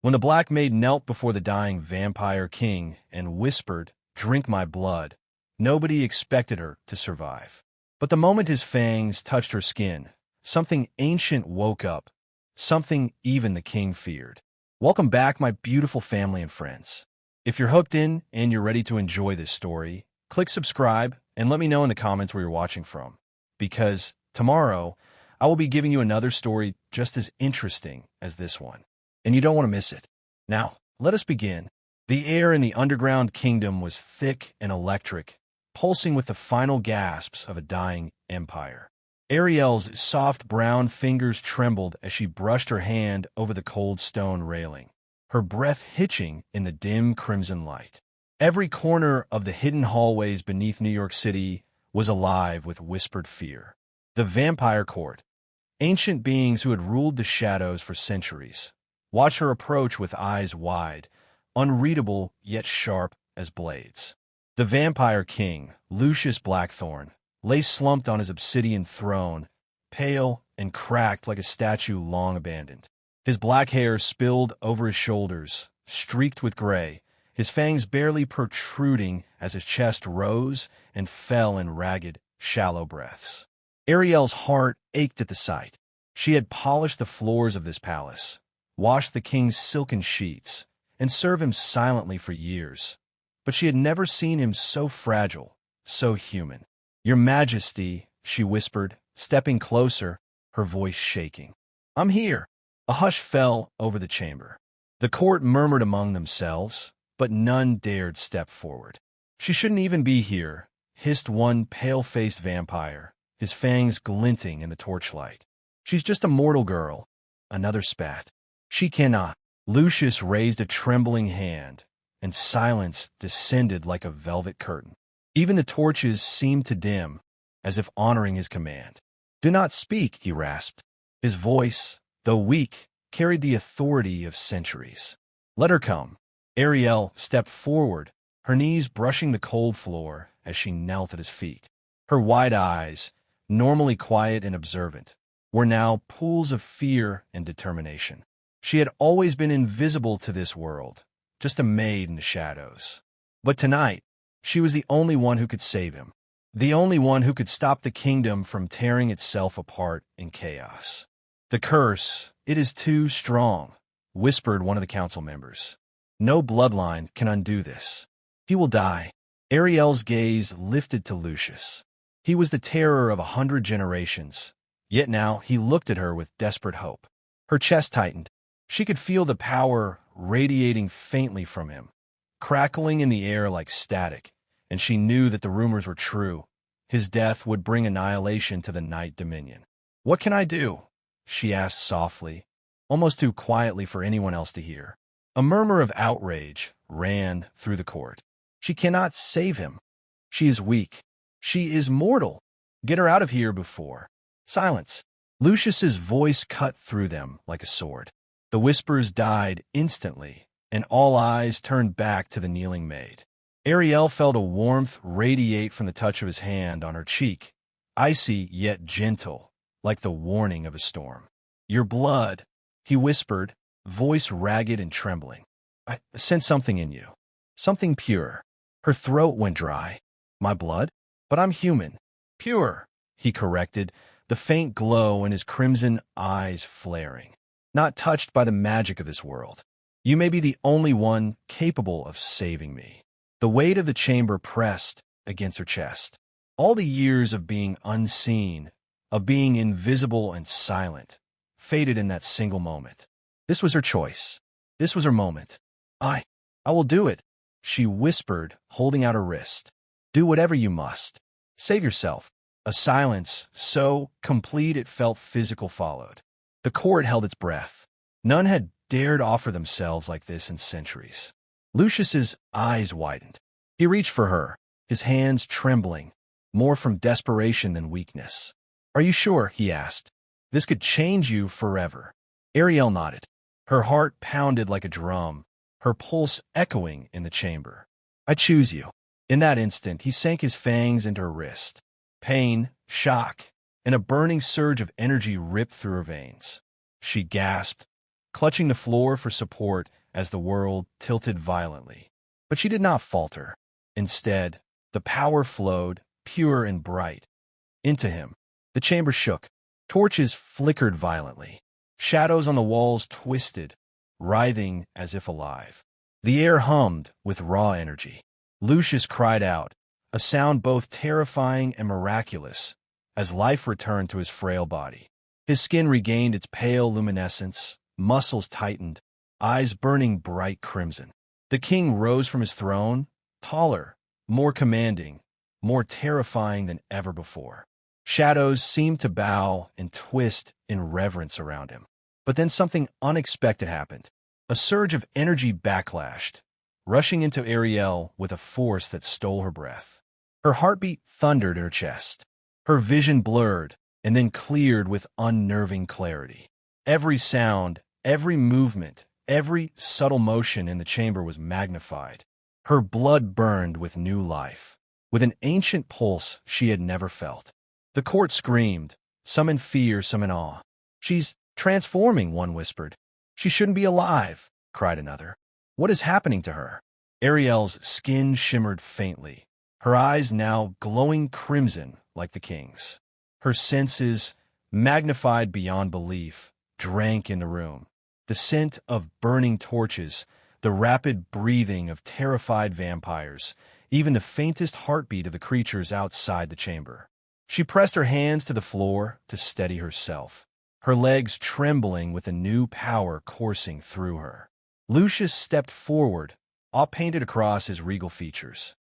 When the Black Maid knelt before the dying vampire king and whispered, "Drink my blood," nobody expected her to survive. But the moment his fangs touched her skin, something ancient woke up, something even the king feared. Welcome back, my beautiful family and friends. If you're hooked in and you're ready to enjoy this story, click subscribe and let me know in the comments where you're watching from. Because tomorrow, I will be giving you another story just as interesting as this one, and you don't want to miss it. Now, let us begin. The air in the underground kingdom was thick and electric, pulsing with the final gasps of a dying empire. Ariel's soft brown fingers trembled as she brushed her hand over the cold stone railing, her breath hitching in the dim crimson light. Every corner of the hidden hallways beneath New York City was alive with whispered fear. The vampire court, ancient beings who had ruled the shadows for centuries, watched her approach with eyes wide, unreadable yet sharp as blades. The vampire king, Lucius Blackthorn, lay slumped on his obsidian throne, pale and cracked like a statue long abandoned. His black hair spilled over his shoulders, streaked with gray, his fangs barely protruding as his chest rose and fell in ragged, shallow breaths. Ariel's heart ached at the sight. She had polished the floors of this palace, washed the king's silken sheets, and served him silently for years. But she had never seen him so fragile, so human. "Your Majesty," she whispered, stepping closer, her voice shaking. "I'm here." A hush fell over the chamber. The court murmured among themselves, but none dared step forward. "She shouldn't even be here," hissed one pale-faced vampire, his fangs glinting in the torchlight. "She's just a mortal girl," another spat. "She cannot." Lucius raised a trembling hand, and silence descended like a velvet curtain. Even the torches seemed to dim, as if honoring his command. "Do not speak," he rasped. His voice, though weak, carried the authority of centuries. "Let her come." Ariel stepped forward, her knees brushing the cold floor as she knelt at his feet. Her wide eyes, normally quiet and observant, were now pools of fear and determination. She had always been invisible to this world, just a maid in the shadows. But tonight, she was the only one who could save him, the only one who could stop the kingdom from tearing itself apart in chaos. "The curse, it is too strong," whispered one of the council members. "No bloodline can undo this. He will die." Ariel's gaze lifted to Lucius. He was the terror of 100 generations, yet now he looked at her with desperate hope. Her chest tightened. She could feel the power radiating faintly from him, crackling in the air like static, and she knew that the rumors were true. His death would bring annihilation to the Night Dominion. "What can I do?" she asked softly, almost too quietly for anyone else to hear. A murmur of outrage ran through the court. "She cannot save him. She is weak. She is mortal. Get her out of here before—" Silence. Lucius's voice cut through them like a sword. The whispers died instantly, and all eyes turned back to the kneeling maid. Ariel felt a warmth radiate from the touch of his hand on her cheek, icy yet gentle, like the warning of a storm. "Your blood," he whispered, voice ragged and trembling. "I sense something in you. Something pure." Her throat went dry. "My blood? But I'm human." "Pure," he corrected, the faint glow in his crimson eyes flaring. "Not touched by the magic of this world. You may be the only one capable of saving me." The weight of the chamber pressed against her chest. All the years of being unseen, of being invisible and silent, faded in that single moment. This was her choice. This was her moment. I will do it," she whispered, holding out her wrist. "Do whatever you must. Save yourself." A silence so complete it felt physical followed. The court held its breath. None had dared offer themselves like this in centuries. Lucius's eyes widened. He reached for her, his hands trembling, more from desperation than weakness. "Are you sure?" he asked. "This could change you forever." Ariel nodded. Her heart pounded like a drum, her pulse echoing in the chamber. "I choose you." In that instant, he sank his fangs into her wrist. Pain, shock, and a burning surge of energy ripped through her veins. She gasped, clutching the floor for support as the world tilted violently. But she did not falter. Instead, the power flowed, pure and bright, into him. The chamber shook. Torches flickered violently. Shadows on the walls twisted, writhing as if alive. The air hummed with raw energy. Lucius cried out, a sound both terrifying and miraculous, as life returned to his frail body. His skin regained its pale luminescence, muscles tightened, eyes burning bright crimson. The king rose from his throne, taller, more commanding, more terrifying than ever before. Shadows seemed to bow and twist in reverence around him. But then something unexpected happened. A surge of energy backlashed, rushing into Ariel with a force that stole her breath. Her heartbeat thundered in her chest. Her vision blurred and then cleared with unnerving clarity. Every sound, every movement, every subtle motion in the chamber was magnified. Her blood burned with new life, with an ancient pulse she had never felt. The court screamed, some in fear, some in awe. "She's transforming," one whispered. "She shouldn't be alive," cried another. "What is happening to her?" Ariel's skin shimmered faintly, her eyes now glowing crimson like the king's. Her senses, magnified beyond belief, drank in the room. The scent of burning torches, the rapid breathing of terrified vampires, even the faintest heartbeat of the creatures outside the chamber. She pressed her hands to the floor to steady herself, her legs trembling with a new power coursing through her. Lucius stepped forward, awe painted across his regal features.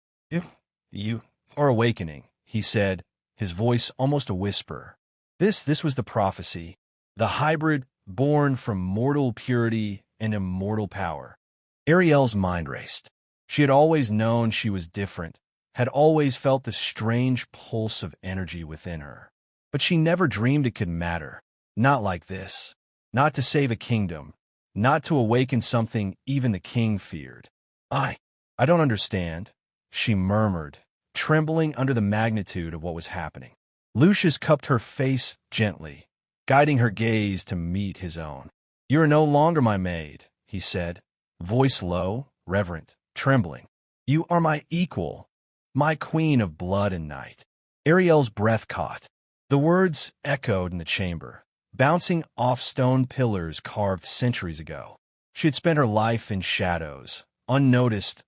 You are awakening," he said, his voice almost a whisper. This was the prophecy, the hybrid born from mortal purity and immortal power. Ariel's mind raced. She had always known she was different, had always felt the strange pulse of energy within her. But she never dreamed it could matter. Not like this. Not to save a kingdom. Not to awaken something even the king feared. I don't understand," she murmured, trembling under the magnitude of what was happening. Lucius cupped her face gently, guiding her gaze to meet his own. "You are no longer my maid," he said, voice low, reverent, trembling. "You are my equal, my queen of blood and night." Ariel's breath caught. The words echoed in the chamber, bouncing off stone pillars carved centuries ago. She had spent her life in shadows, unnoticed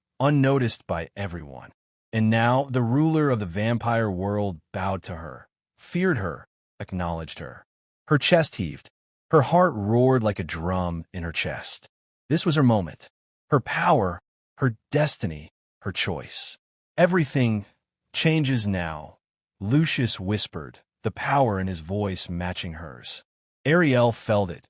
by everyone. And now the ruler of the vampire world bowed to her, feared her, acknowledged her. Her chest heaved. Her heart roared like a drum in her chest. This was her moment. Her power, her destiny, her choice. "Everything changes now," Lucius whispered, the power in his voice matching hers. Ariel felt it.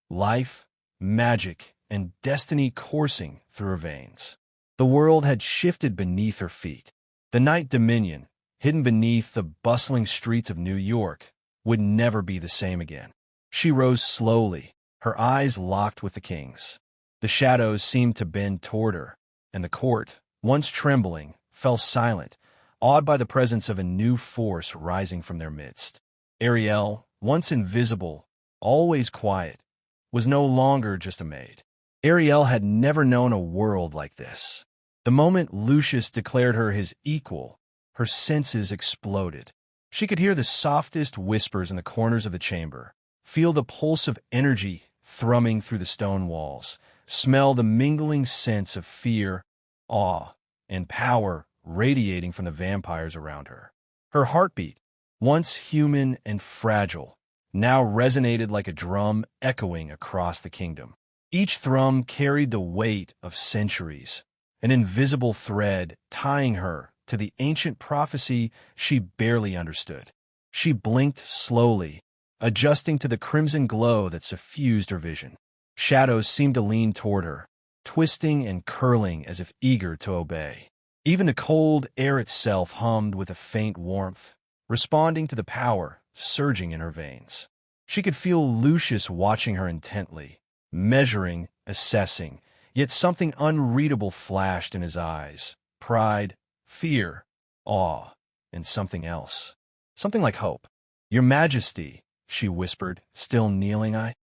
Life, magic, and destiny coursing through her veins. The world had shifted beneath her feet. The night dominion, hidden beneath the bustling streets of New York, would never be the same again. She rose slowly, her eyes locked with the king's. The shadows seemed to bend toward her, and the court, once trembling, fell silent, awed by the presence of a new force rising from their midst. Ariel, once invisible, always quiet, was no longer just a maid. Ariel had never known a world like this. The moment Lucius declared her his equal, her senses exploded. She could hear the softest whispers in the corners of the chamber, feel the pulse of energy thrumming through the stone walls, smell the mingling sense of fear, awe, and power radiating from the vampires around her. Her heartbeat, once human and fragile, now resonated like a drum echoing across the kingdom. Each thrum carried the weight of centuries, an invisible thread tying her to the ancient prophecy she barely understood. She blinked slowly, adjusting to the crimson glow that suffused her vision. Shadows seemed to lean toward her, twisting and curling as if eager to obey. Even the cold air itself hummed with a faint warmth, responding to the power surging in her veins. She could feel Lucius watching her intently, measuring, assessing, yet something unreadable flashed in his eyes. Pride, fear, awe, and something else. Something like hope. "Your Majesty," she whispered, still kneeling, I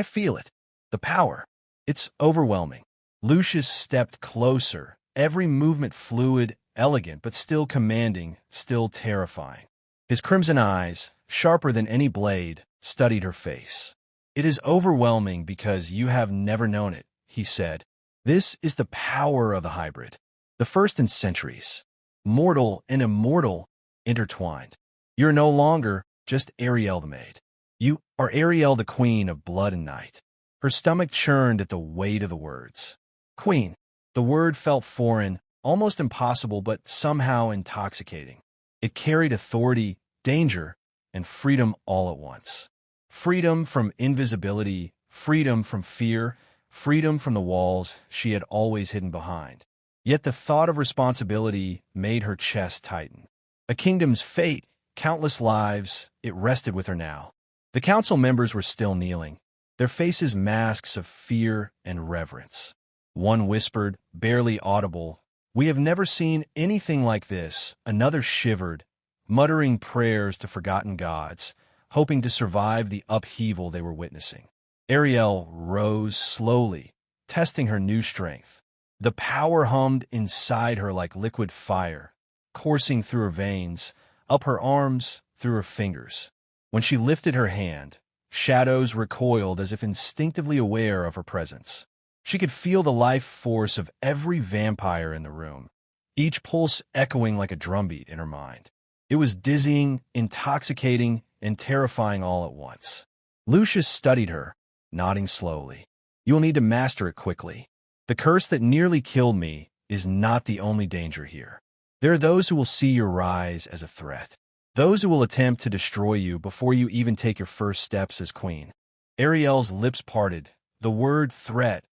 feel it. The power. It's overwhelming. Lucius stepped closer, every movement fluid, elegant, but still commanding, still terrifying. His crimson eyes, sharper than any blade, studied her face. "It is overwhelming because you have never known it," he said. "This is the power of the hybrid. The first in centuries. Mortal and immortal intertwined. You're no longer just Ariel the Maid. You are Ariel the Queen of Blood and Night." Her stomach churned at the weight of the words. Queen. The word felt foreign, almost impossible, but somehow intoxicating. It carried authority, danger, and freedom all at once. Freedom from invisibility, freedom from fear, freedom from the walls she had always hidden behind. Yet the thought of responsibility made her chest tighten. A kingdom's fate, countless lives, it rested with her now. The council members were still kneeling, their faces masks of fear and reverence. One whispered, barely audible, "We have never seen anything like this." Another shivered, muttering prayers to forgotten gods, hoping to survive the upheaval they were witnessing. Ariel rose slowly, testing her new strength. The power hummed inside her like liquid fire, coursing through her veins, up her arms, through her fingers. When she lifted her hand, shadows recoiled as if instinctively aware of her presence. She could feel the life force of every vampire in the room, each pulse echoing like a drumbeat in her mind. It was dizzying, intoxicating, and terrifying all at once. Lucius studied her, nodding slowly. "You will need to master it quickly. The curse that nearly killed me is not the only danger here. There are those who will see your rise as a threat. Those who will attempt to destroy you before you even take your first steps as queen." Ariel's lips parted, the word threat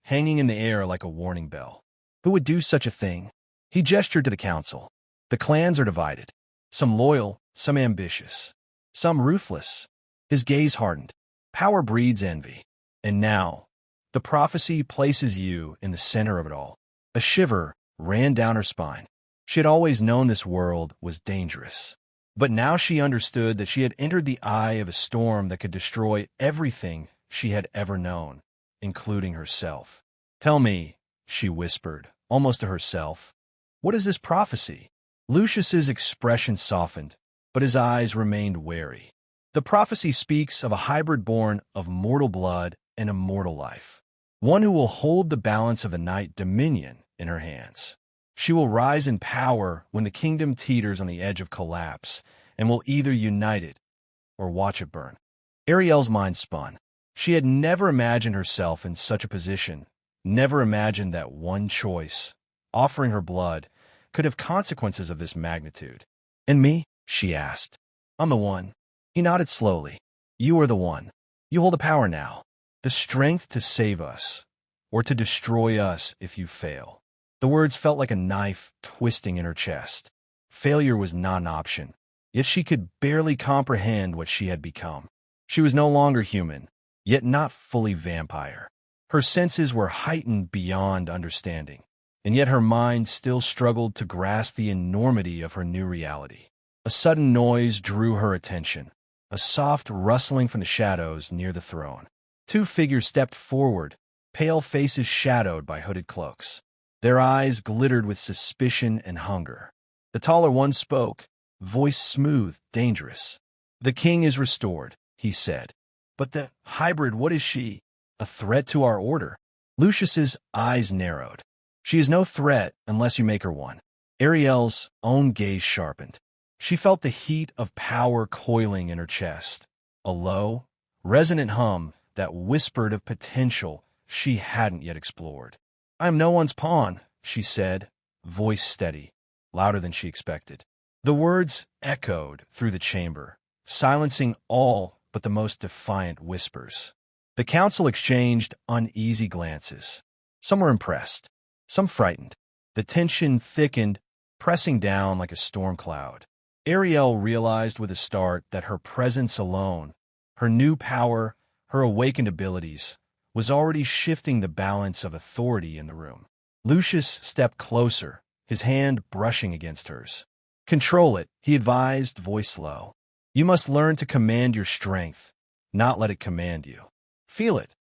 hanging in the air like a warning bell. Who would do such a thing? He gestured to the council. The clans are divided. Some loyal, some ambitious, some ruthless. His gaze hardened. Power breeds envy. And now, the prophecy places you in the center of it all. A shiver ran down her spine. She had always known this world was dangerous. But now she understood that she had entered the eye of a storm that could destroy everything she had ever known, including herself. "Tell me," she whispered, almost to herself, "what is this prophecy?" Lucius's expression softened, but his eyes remained wary. "The prophecy speaks of a hybrid born of mortal blood and immortal life, one who will hold the balance of the night dominion in her hands. She will rise in power when the kingdom teeters on the edge of collapse, and will either unite it or watch it burn." Ariel's mind spun. She had never imagined herself in such a position, never imagined that one choice, offering her blood, could have consequences of this magnitude. "And me?" she asked. "I'm the one." He nodded slowly. "You are the one. You hold the power now, the strength to save us, or to destroy us if you fail." The words felt like a knife twisting in her chest. Failure was not an option, yet she could barely comprehend what she had become. She was no longer human, yet not fully vampire. Her senses were heightened beyond understanding, and yet her mind still struggled to grasp the enormity of her new reality. A sudden noise drew her attention, a soft rustling from the shadows near the throne. Two figures stepped forward, pale faces shadowed by hooded cloaks. Their eyes glittered with suspicion and hunger. The taller one spoke, voice smooth, dangerous. "The king is restored," he said. "But the hybrid, what is she? A threat to our order?" Lucius's eyes narrowed. "She is no threat unless you make her one." Ariel's own gaze sharpened. She felt the heat of power coiling in her chest, a low, resonant hum that whispered of potential she hadn't yet explored. "I am no one's pawn," she said, voice steady, louder than she expected. The words echoed through the chamber, silencing all but the most defiant whispers. The council exchanged uneasy glances. Some were impressed, some frightened. The tension thickened, pressing down like a storm cloud. Ariel realized with a start that her presence alone, her new power, her awakened abilities, was already shifting the balance of authority in the room. Lucius stepped closer, his hand brushing against hers. "Control it," he advised, voice low. "You must learn to command your strength, not let it command you. Feel it,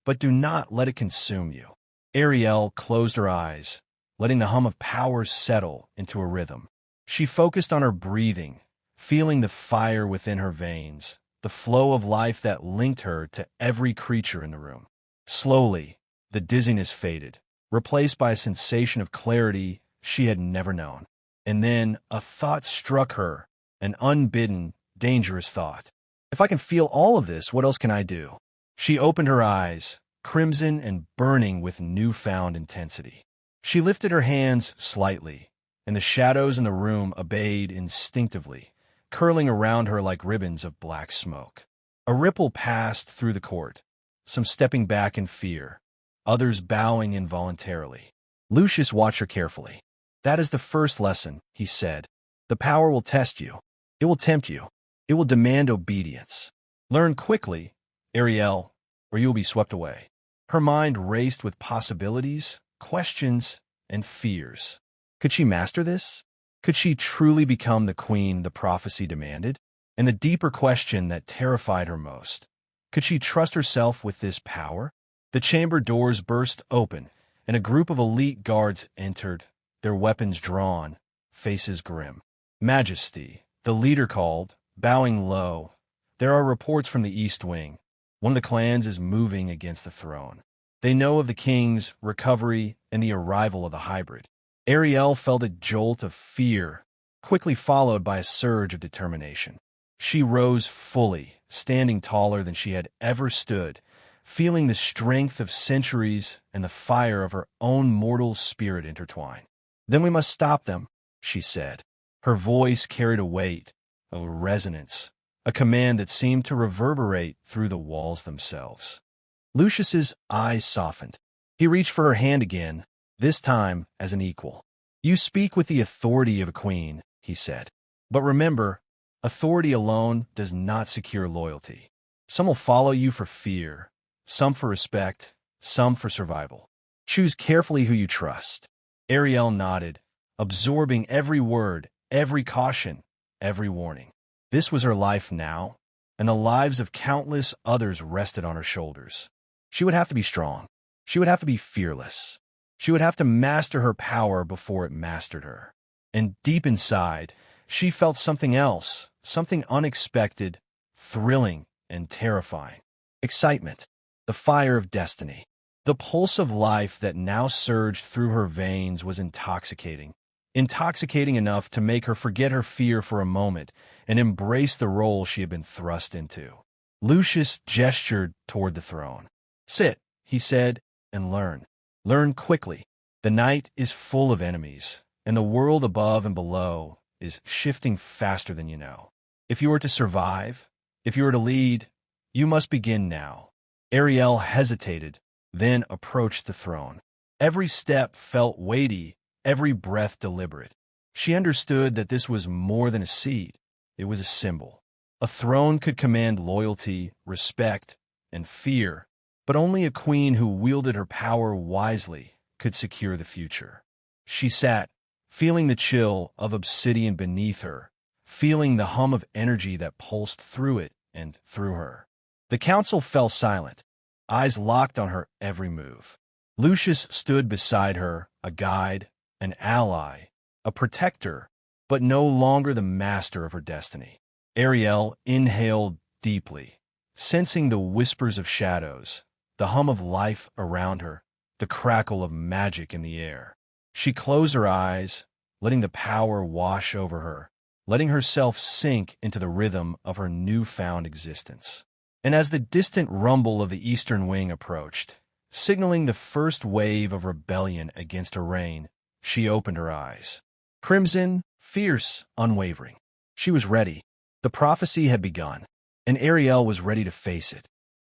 but do not let it consume you. Ariel closed her eyes, letting the hum of power settle into a rhythm. She focused on her breathing, feeling the fire within her veins, the flow of life that linked her to every creature in the room. Slowly, the dizziness faded, replaced by a sensation of clarity she had never known. And then a thought struck her, an unbidden, dangerous thought. If I can feel all of this, what else can I do? She opened her eyes, crimson and burning with newfound intensity. She lifted her hands slightly, and the shadows in the room obeyed instinctively, curling around her like ribbons of black smoke. A ripple passed through the court, some stepping back in fear, others bowing involuntarily. Lucius watched her carefully. "That is the first lesson," he said. "The power will test you. It will tempt you. It will demand obedience. Learn quickly, Ariel, or you will be swept away." Her mind raced with possibilities, questions, and fears. Could she master this? Could she truly become the queen the prophecy demanded? And the deeper question that terrified her most, could she trust herself with this power? The chamber doors burst open, and a group of elite guards entered, their weapons drawn, faces grim. "Majesty," the leader called, bowing low. "There are reports from the East Wing. One of the clans is moving against the throne. They know of the king's recovery and the arrival of the hybrid." Ariel felt a jolt of fear, quickly followed by a surge of determination. She rose fully, standing taller than she had ever stood, feeling the strength of centuries and the fire of her own mortal spirit intertwine. "Then we must stop them," she said. Her voice carried a weight, a resonance, a command that seemed to reverberate through the walls themselves. Lucius's eyes softened. He reached for her hand again, this time as an equal. "You speak with the authority of a queen," he said. "But remember, authority alone does not secure loyalty. Some will follow you for fear, some for respect, some for survival. Choose carefully who you trust." Ariel nodded, absorbing every word, every caution, every warning. This was her life now, and the lives of countless others rested on her shoulders. She would have to be strong. She would have to be fearless. She would have to master her power before it mastered her. And deep inside, she felt something else, something unexpected, thrilling, and terrifying. Excitement, the fire of destiny. The pulse of life that now surged through her veins was intoxicating. Intoxicating enough to make her forget her fear for a moment and embrace the role she had been thrust into. Lucius gestured toward the throne. "Sit," he said, "and learn. Learn quickly. The night is full of enemies, and the world above and below is shifting faster than you know. If you are to survive, if you are to lead, you must begin now." Ariel hesitated, then approached the throne. Every step felt weighty, every breath deliberate. She understood that this was more than a seat. It was a symbol. A throne could command loyalty, respect, and fear, but only a queen who wielded her power wisely could secure the future. She sat, feeling the chill of obsidian beneath her, feeling the hum of energy that pulsed through it and through her. The council fell silent, eyes locked on her every move. Lucius stood beside her, a guide, an ally, a protector, but no longer the master of her destiny. Ariel inhaled deeply, sensing the whispers of shadows, the hum of life around her, the crackle of magic in the air. She closed her eyes, letting the power wash over her, letting herself sink into the rhythm of her newfound existence. And as the distant rumble of the Eastern Wing approached, signaling the first wave of rebellion against her reign, she opened her eyes. Crimson, fierce, unwavering. She was ready. The prophecy had begun, and Ariel was ready to face it.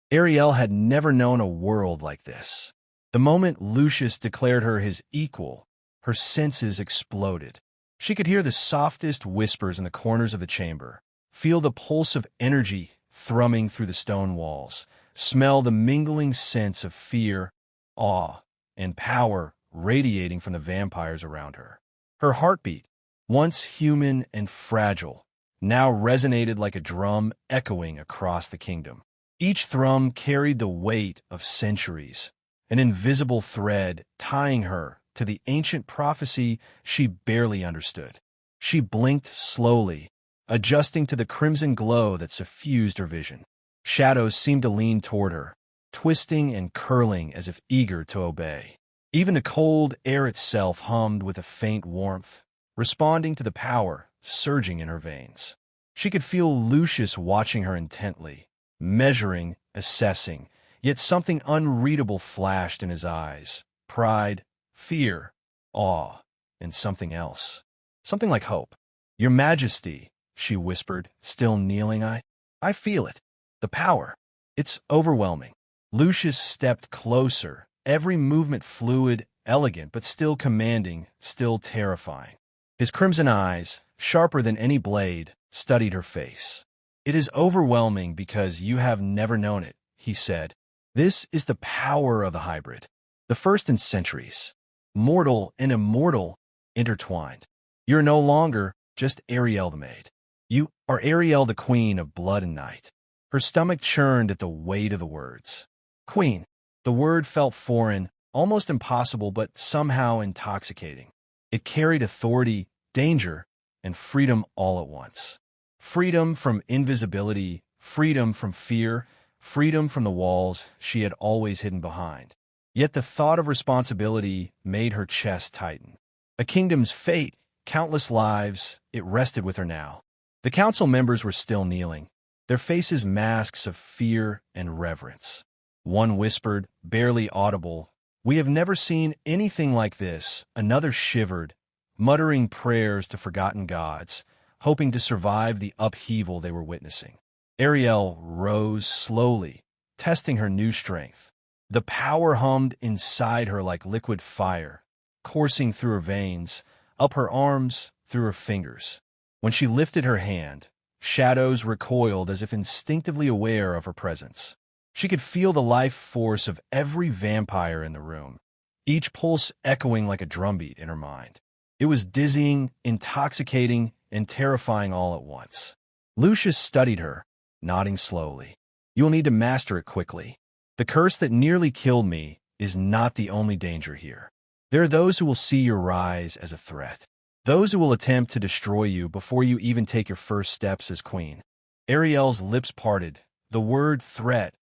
Ariel had never known a world like this. The moment Lucius declared her his equal, her senses exploded. She could hear the softest whispers in the corners of the chamber, feel the pulse of energy thrumming through the stone walls, smell the mingling sense of fear, awe, and power radiating from the vampires around her. Her heartbeat, once human and fragile, now resonated like a drum echoing across the kingdom. Each thrum carried the weight of centuries, an invisible thread tying her to the ancient prophecy she barely understood. She blinked slowly, adjusting to the crimson glow that suffused her vision. Shadows seemed to lean toward her, twisting and curling as if eager to obey. Even the cold air itself hummed with a faint warmth, responding to the power surging in her veins. She could feel Lucius watching her intently, measuring, assessing, yet something unreadable flashed in his eyes. Pride, fear, awe, and something else. Something like hope. "Your Majesty," she whispered, still kneeling, I feel it. The power. It's overwhelming." Lucius stepped closer, every movement fluid, elegant, but still commanding, still terrifying. His crimson eyes, sharper than any blade, studied her face. "It is overwhelming because you have never known it," he said. "This is the power of the hybrid, the first in centuries. Mortal and immortal intertwined. You're no longer just Ariel the Maid. You are Ariel the Queen of Blood and Night." Her stomach churned at the weight of the words. Queen. The word felt foreign, almost impossible, but somehow intoxicating. It carried authority, danger, and freedom all at once. Freedom from invisibility, freedom from fear, freedom from the walls she had always hidden behind. Yet the thought of responsibility made her chest tighten. A kingdom's fate, countless lives, it rested with her now. The council members were still kneeling, their faces masks of fear and reverence. One whispered, barely audible, "We have never seen anything like this." Another shivered, muttering prayers to forgotten gods, hoping to survive the upheaval they were witnessing. Ariel rose slowly, testing her new strength. The power hummed inside her like liquid fire, coursing through her veins, up her arms, through her fingers. When she lifted her hand, shadows recoiled as if instinctively aware of her presence. She could feel the life force of every vampire in the room, each pulse echoing like a drumbeat in her mind. It was dizzying, intoxicating, and terrifying all at once. Lucius studied her, nodding slowly. "You will need to master it quickly. The curse that nearly killed me is not the only danger here. There are those who will see your rise as a threat. Those who will attempt to destroy you before you even take your first steps as queen." Ariel's lips parted, the word threat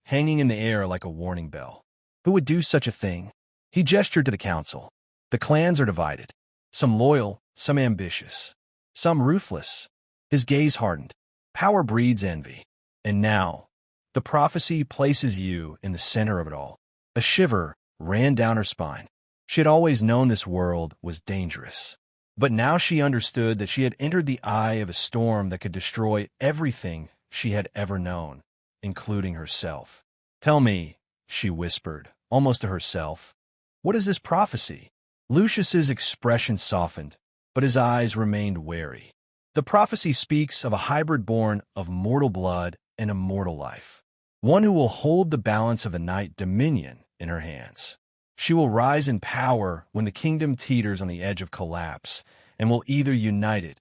hanging in the air like a warning bell. Who would do such a thing? He gestured to the council. "The clans are divided. Some loyal, some ambitious, some ruthless." His gaze hardened. "Power breeds envy. And now, the prophecy places you in the center of it all." A shiver ran down her spine. She had always known this world was dangerous. But now she understood that she had entered the eye of a storm that could destroy everything she had ever known, including herself. "Tell me," she whispered, almost to herself, "what is this prophecy?" Lucius's expression softened, but his eyes remained wary. "The prophecy speaks of a hybrid born of mortal blood and immortal life, one who will hold the balance of the night dominion in her hands. She will rise in power when the kingdom teeters on the edge of collapse, and will either unite it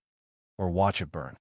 or watch it burn."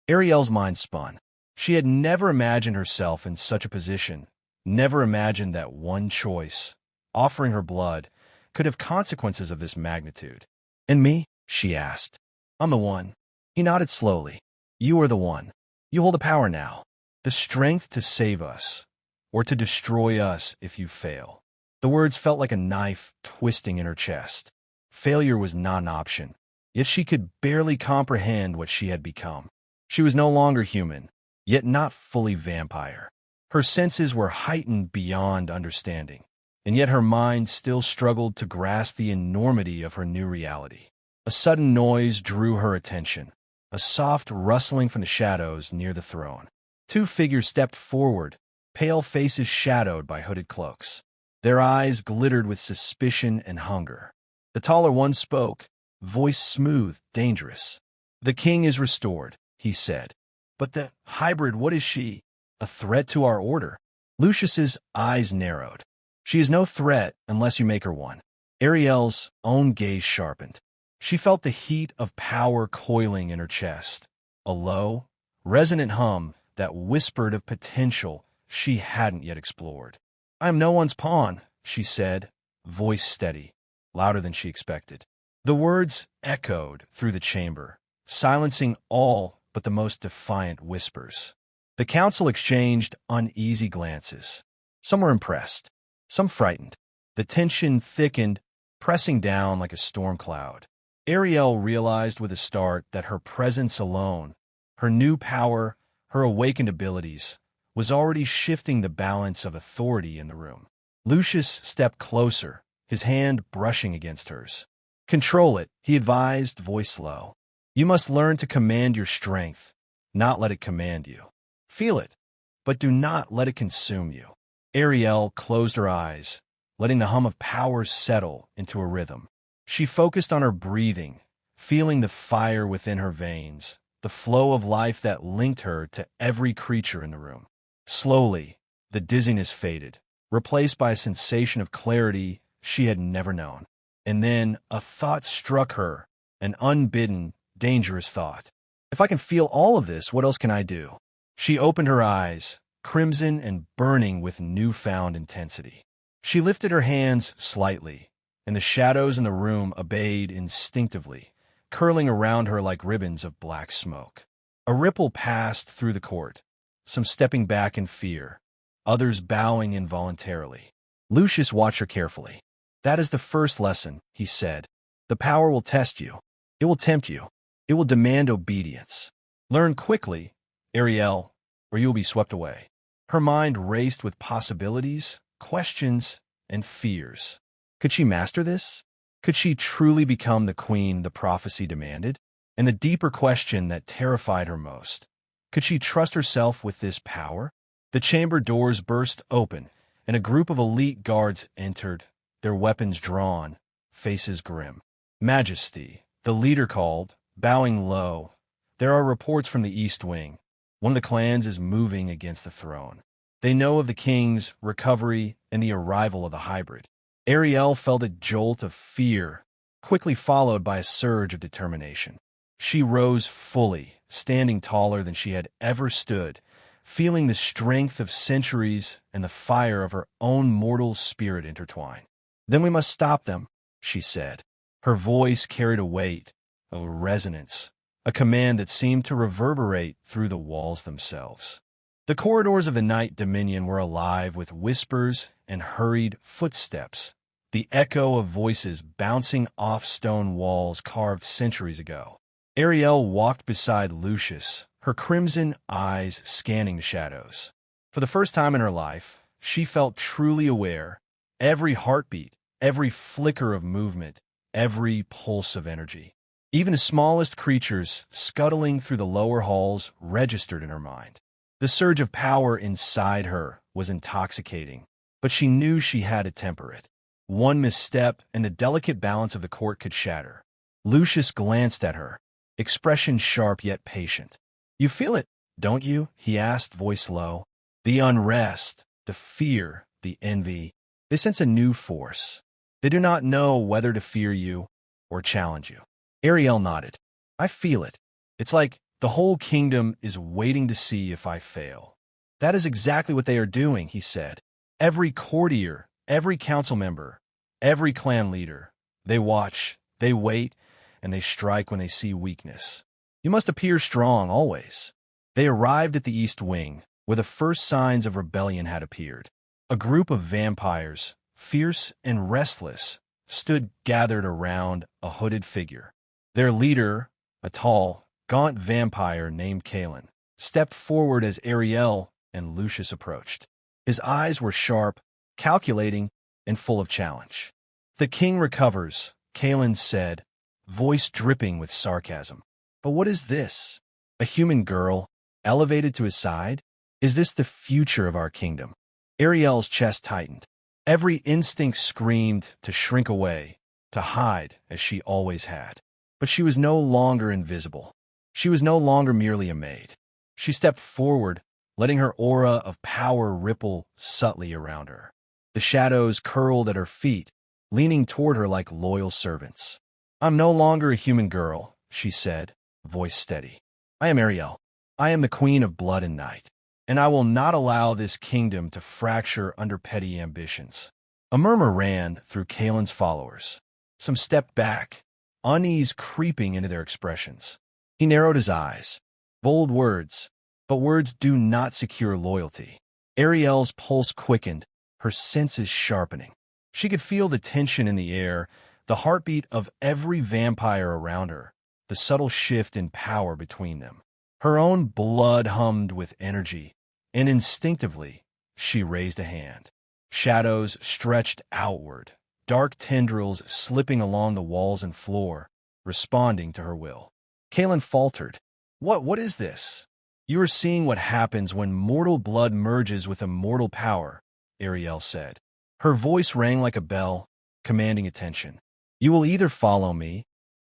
Ariel's mind spun. She had never imagined herself in such a position, never imagined that one choice, offering her blood, could have consequences of this magnitude. "And me?" she asked. "I'm the one." He nodded slowly. "You are the one. You hold the power now, the strength to save us, or to destroy us if you fail." The words felt like a knife twisting in her chest. Failure was not an option, yet she could barely comprehend what she had become. She was no longer human, yet not fully vampire. Her senses were heightened beyond understanding, and yet her mind still struggled to grasp the enormity of her new reality. A sudden noise drew her attention, a soft rustling from the shadows near the throne. Two figures stepped forward, pale faces shadowed by hooded cloaks. Their eyes glittered with suspicion and hunger. The taller one spoke, voice smooth, dangerous. "The king is restored," he said. "But the hybrid, what is she? A threat to our order?" Lucius's eyes narrowed. "She is no threat unless you make her one." Ariel's own gaze sharpened. She felt the heat of power coiling in her chest. A low, resonant hum that whispered of potential she hadn't yet explored. "I am no one's pawn," she said, voice steady, louder than she expected. The words echoed through the chamber, silencing all but the most defiant whispers. The council exchanged uneasy glances. Some were impressed, some frightened. The tension thickened, pressing down like a storm cloud. Ariel realized with a start that her presence alone, her new power, her awakened abilities, was already shifting the balance of authority in the room. Lucius stepped closer, his hand brushing against hers. "Control it," he advised, voice low. "You must learn to command your strength, not let it command you. Feel it, but do not let it consume you." Ariel closed her eyes, letting the hum of power settle into a rhythm. She focused on her breathing, feeling the fire within her veins, the flow of life that linked her to every creature in the room. Slowly, the dizziness faded, replaced by a sensation of clarity she had never known. And then a thought struck her, an unbidden, dangerous thought. "If I can feel all of this, what else can I do?" She opened her eyes, crimson and burning with newfound intensity. She lifted her hands slightly, and the shadows in the room obeyed instinctively, curling around her like ribbons of black smoke. A ripple passed through the court, some stepping back in fear, others bowing involuntarily. Lucius watched her carefully. "That is the first lesson," he said. "The power will test you. It will tempt you. It will demand obedience. Learn quickly, Ariel, or you will be swept away." Her mind raced with possibilities, questions, and fears. Could she master this? Could she truly become the queen the prophecy demanded? And the deeper question that terrified her most, could she trust herself with this power? The chamber doors burst open, and a group of elite guards entered, their weapons drawn, faces grim. "Majesty," the leader called, bowing low. "There are reports from the East Wing. One of the clans is moving against the throne. They know of the king's recovery and the arrival of the hybrid." Ariel felt a jolt of fear, quickly followed by a surge of determination. She rose fully, standing taller than she had ever stood, feeling the strength of centuries and the fire of her own mortal spirit intertwine. "Then we must stop them," she said. Her voice carried a weight, a resonance, a command that seemed to reverberate through the walls themselves. The corridors of the Night Dominion were alive with whispers and hurried footsteps, the echo of voices bouncing off stone walls carved centuries ago. Ariel walked beside Lucius, her crimson eyes scanning the shadows. For the first time in her life, she felt truly aware. Every heartbeat, every flicker of movement, every pulse of energy. Even the smallest creatures scuttling through the lower halls registered in her mind. The surge of power inside her was intoxicating, but she knew she had to temper it. One misstep and the delicate balance of the court could shatter. Lucius glanced at her, expression sharp yet patient. "You feel it, don't you?" he asked, voice low. "The unrest, the fear, the envy. They sense a new force. They do not know whether to fear you or challenge you." Ariel nodded. "I feel it. It's like the whole kingdom is waiting to see if I fail." "That is exactly what they are doing," he said. "Every courtier, every council member, every clan leader. They watch, they wait, and they strike when they see weakness. You must appear strong always." They arrived at the East Wing, where the first signs of rebellion had appeared. A group of vampires, fierce and restless, stood gathered around a hooded figure. Their leader, a tall, gaunt vampire named Kalen, stepped forward as Ariel and Lucius approached. His eyes were sharp, calculating, and full of challenge. "The king recovers," Kalen said, voice dripping with sarcasm. "But what is this? A human girl, elevated to his side? Is this the future of our kingdom?" Ariel's chest tightened. Every instinct screamed to shrink away, to hide as she always had. But she was no longer invisible. She was no longer merely a maid. She stepped forward, letting her aura of power ripple subtly around her. The shadows curled at her feet, leaning toward her like loyal servants. "I'm no longer a human girl," she said, voice steady. "I am Ariel. I am the queen of blood and night. and I will not allow this kingdom to fracture under petty ambitions. A murmur ran through Kalen's followers. Some stepped back, unease creeping into their expressions. He narrowed his eyes. Bold words, but words do not secure loyalty. Ariel's pulse quickened, her senses sharpening. She could feel the tension in the air, the heartbeat of every vampire around her, the subtle shift in power between them. Her own blood hummed with energy, and instinctively, she raised a hand. Shadows stretched outward, dark tendrils slipping along the walls and floor, responding to her will. Kalen faltered. What is this? You are seeing what happens when mortal blood merges with immortal power, Ariel said. Her voice rang like a bell, commanding attention. You will either follow me,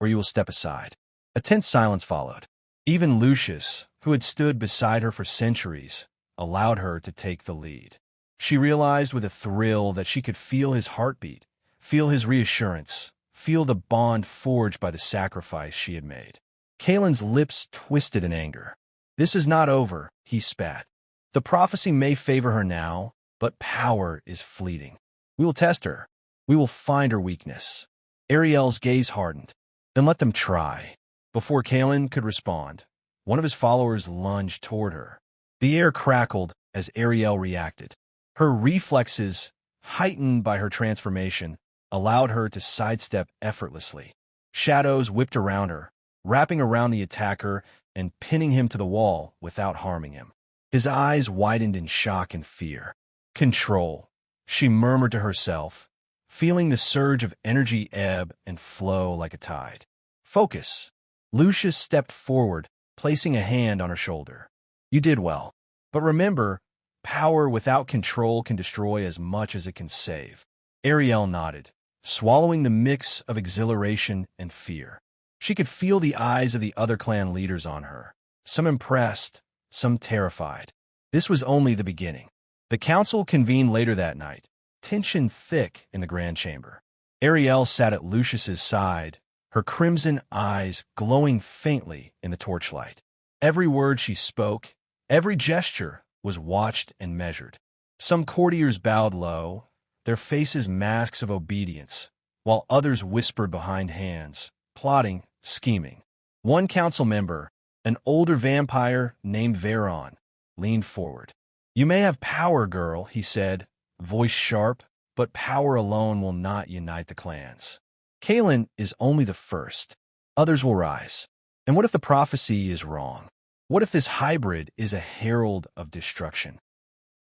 or you will step aside. A tense silence followed. Even Lucius, who had stood beside her for centuries, allowed her to take the lead. She realized with a thrill that she could feel his heartbeat, feel his reassurance, feel the bond forged by the sacrifice she had made. Kalen's lips twisted in anger. This is not over, he spat. The prophecy may favor her now, but power is fleeting. We will test her. We will find her weakness. Ariel's gaze hardened. Then let them try. Before Kalen could respond, one of his followers lunged toward her. The air crackled as Ariel reacted. Her reflexes, heightened by her transformation, allowed her to sidestep effortlessly. Shadows whipped around her, wrapping around the attacker and pinning him to the wall without harming him. His eyes widened in shock and fear. Control, she murmured to herself, feeling the surge of energy ebb and flow like a tide. Focus. Lucius stepped forward, placing a hand on her shoulder. You did well. But remember, power without control can destroy as much as it can save. Ariel nodded, swallowing the mix of exhilaration and fear. She could feel the eyes of the other clan leaders on her, some impressed, some terrified. This was only the beginning. The council convened later that night, tension thick in the grand chamber. Ariel sat at Lucius's side, her crimson eyes glowing faintly in the torchlight. Every word she spoke, every gesture was watched and measured. Some courtiers bowed low, their faces masks of obedience, while others whispered behind hands, plotting, scheming. One council member, an older vampire named Veron, leaned forward. You may have power, girl, he said, voice sharp, but power alone will not unite the clans. Kalen is only the first. Others will rise. And what if the prophecy is wrong? What if this hybrid is a herald of destruction?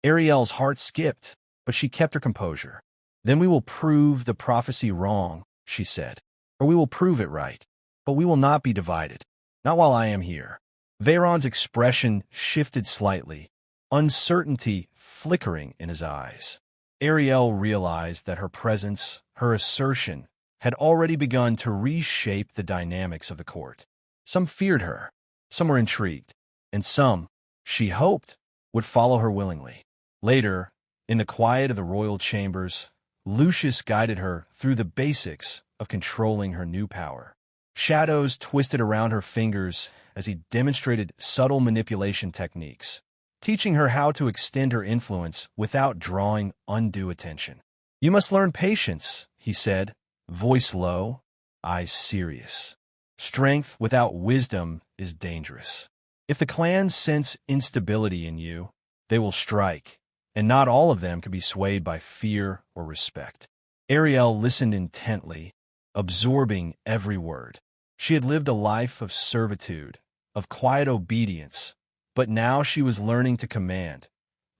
Ariel's heart skipped, but she kept her composure. Then we will prove the prophecy wrong, she said, or we will prove it right. But we will not be divided. Not while I am here. Veron's expression shifted slightly, uncertainty flickering in his eyes. Ariel realized that her presence, her assertion, had already begun to reshape the dynamics of the court. Some feared her, some were intrigued, and some, she hoped, would follow her willingly. Later, in the quiet of the royal chambers, Lucius guided her through the basics of controlling her new power. Shadows twisted around her fingers as he demonstrated subtle manipulation techniques, teaching her how to extend her influence without drawing undue attention. You must learn patience, he said, voice low, eyes serious. Strength without wisdom is dangerous. If the clans sense instability in you, they will strike, and not all of them can be swayed by fear or respect. Ariel listened intently, absorbing every word. She had lived a life of servitude, of quiet obedience, but now she was learning to command,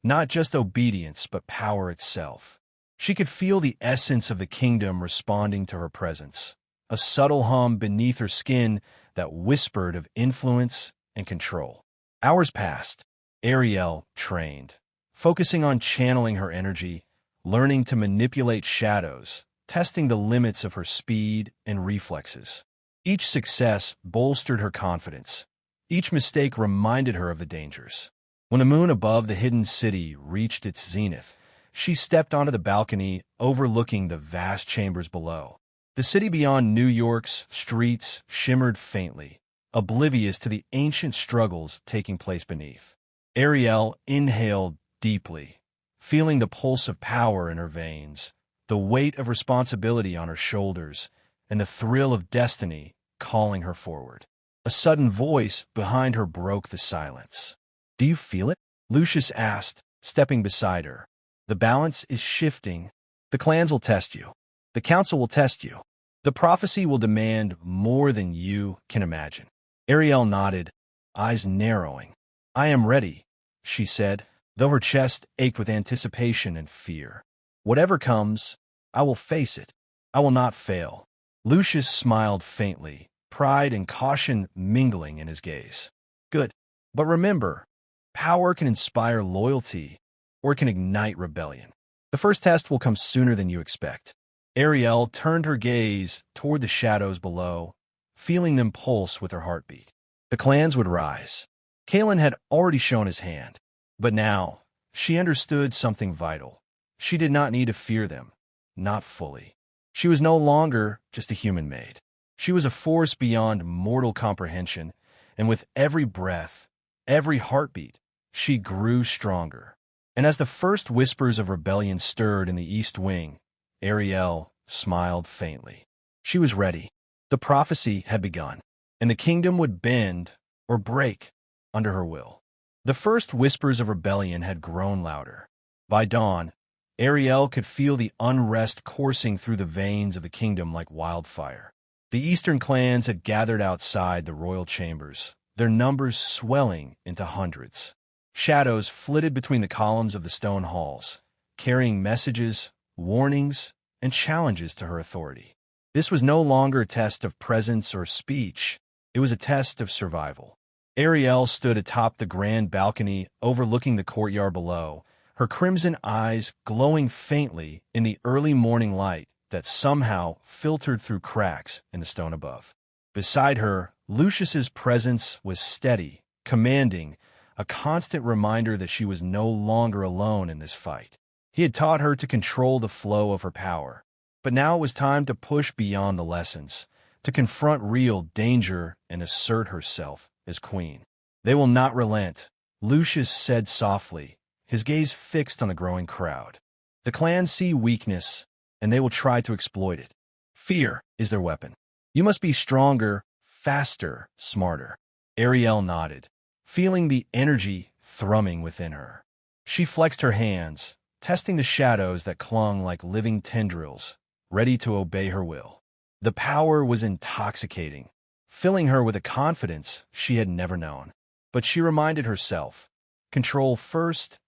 not just obedience, but power itself. She could feel the essence of the kingdom responding to her presence, a subtle hum beneath her skin that whispered of influence and control. Hours passed. Ariel trained, focusing on channeling her energy, learning to manipulate shadows, testing the limits of her speed and reflexes. Each success bolstered her confidence. Each mistake reminded her of the dangers. When the moon above the hidden city reached its zenith, she stepped onto the balcony overlooking the vast chambers below. The city beyond New York's streets shimmered faintly, oblivious to the ancient struggles taking place beneath. Ariel inhaled deeply, feeling the pulse of power in her veins, the weight of responsibility on her shoulders, and the thrill of destiny calling her forward. A sudden voice behind her broke the silence. "Do you feel it?" Lucius asked, stepping beside her. "The balance is shifting. The clans will test you. The council will test you. The prophecy will demand more than you can imagine." Ariel nodded, eyes narrowing. "I am ready," she said, though her chest ached with anticipation and fear. "Whatever comes, I will face it. I will not fail." Lucius smiled faintly, pride and caution mingling in his gaze. "Good. But remember, power can inspire loyalty, or it can ignite rebellion. The first test will come sooner than you expect." Ariel turned her gaze toward the shadows below, feeling them pulse with her heartbeat. The clans would rise. Kalen had already shown his hand, but now she understood something vital. She did not need to fear them, not fully. She was no longer just a human maid. She was a force beyond mortal comprehension, and with every breath, every heartbeat, she grew stronger. And as the first whispers of rebellion stirred in the East Wing, Ariel smiled faintly. She was ready. The prophecy had begun, and the kingdom would bend or break under her will. The first whispers of rebellion had grown louder. By dawn, Ariel could feel the unrest coursing through the veins of the kingdom like wildfire. The eastern clans had gathered outside the royal chambers, their numbers swelling into hundreds. Shadows flitted between the columns of the stone halls, carrying messages, warnings, and challenges to her authority. This was no longer a test of presence or speech. It was a test of survival. Ariel stood atop the grand balcony overlooking the courtyard below, her crimson eyes glowing faintly in the early morning light that somehow filtered through cracks in the stone above. Beside her, Lucius's presence was steady, commanding, a constant reminder that she was no longer alone in this fight. He had taught her to control the flow of her power, but now it was time to push beyond the lessons, to confront real danger and assert herself as queen. "They will not relent," Lucius said softly, his gaze fixed on the growing crowd. "The clans see weakness, and they will try to exploit it. Fear is their weapon. You must be stronger, faster, smarter." Ariel nodded, feeling the energy thrumming within her. She flexed her hands, testing the shadows that clung like living tendrils, ready to obey her will. The power was intoxicating, filling her with a confidence she had never known. But she reminded herself, control first,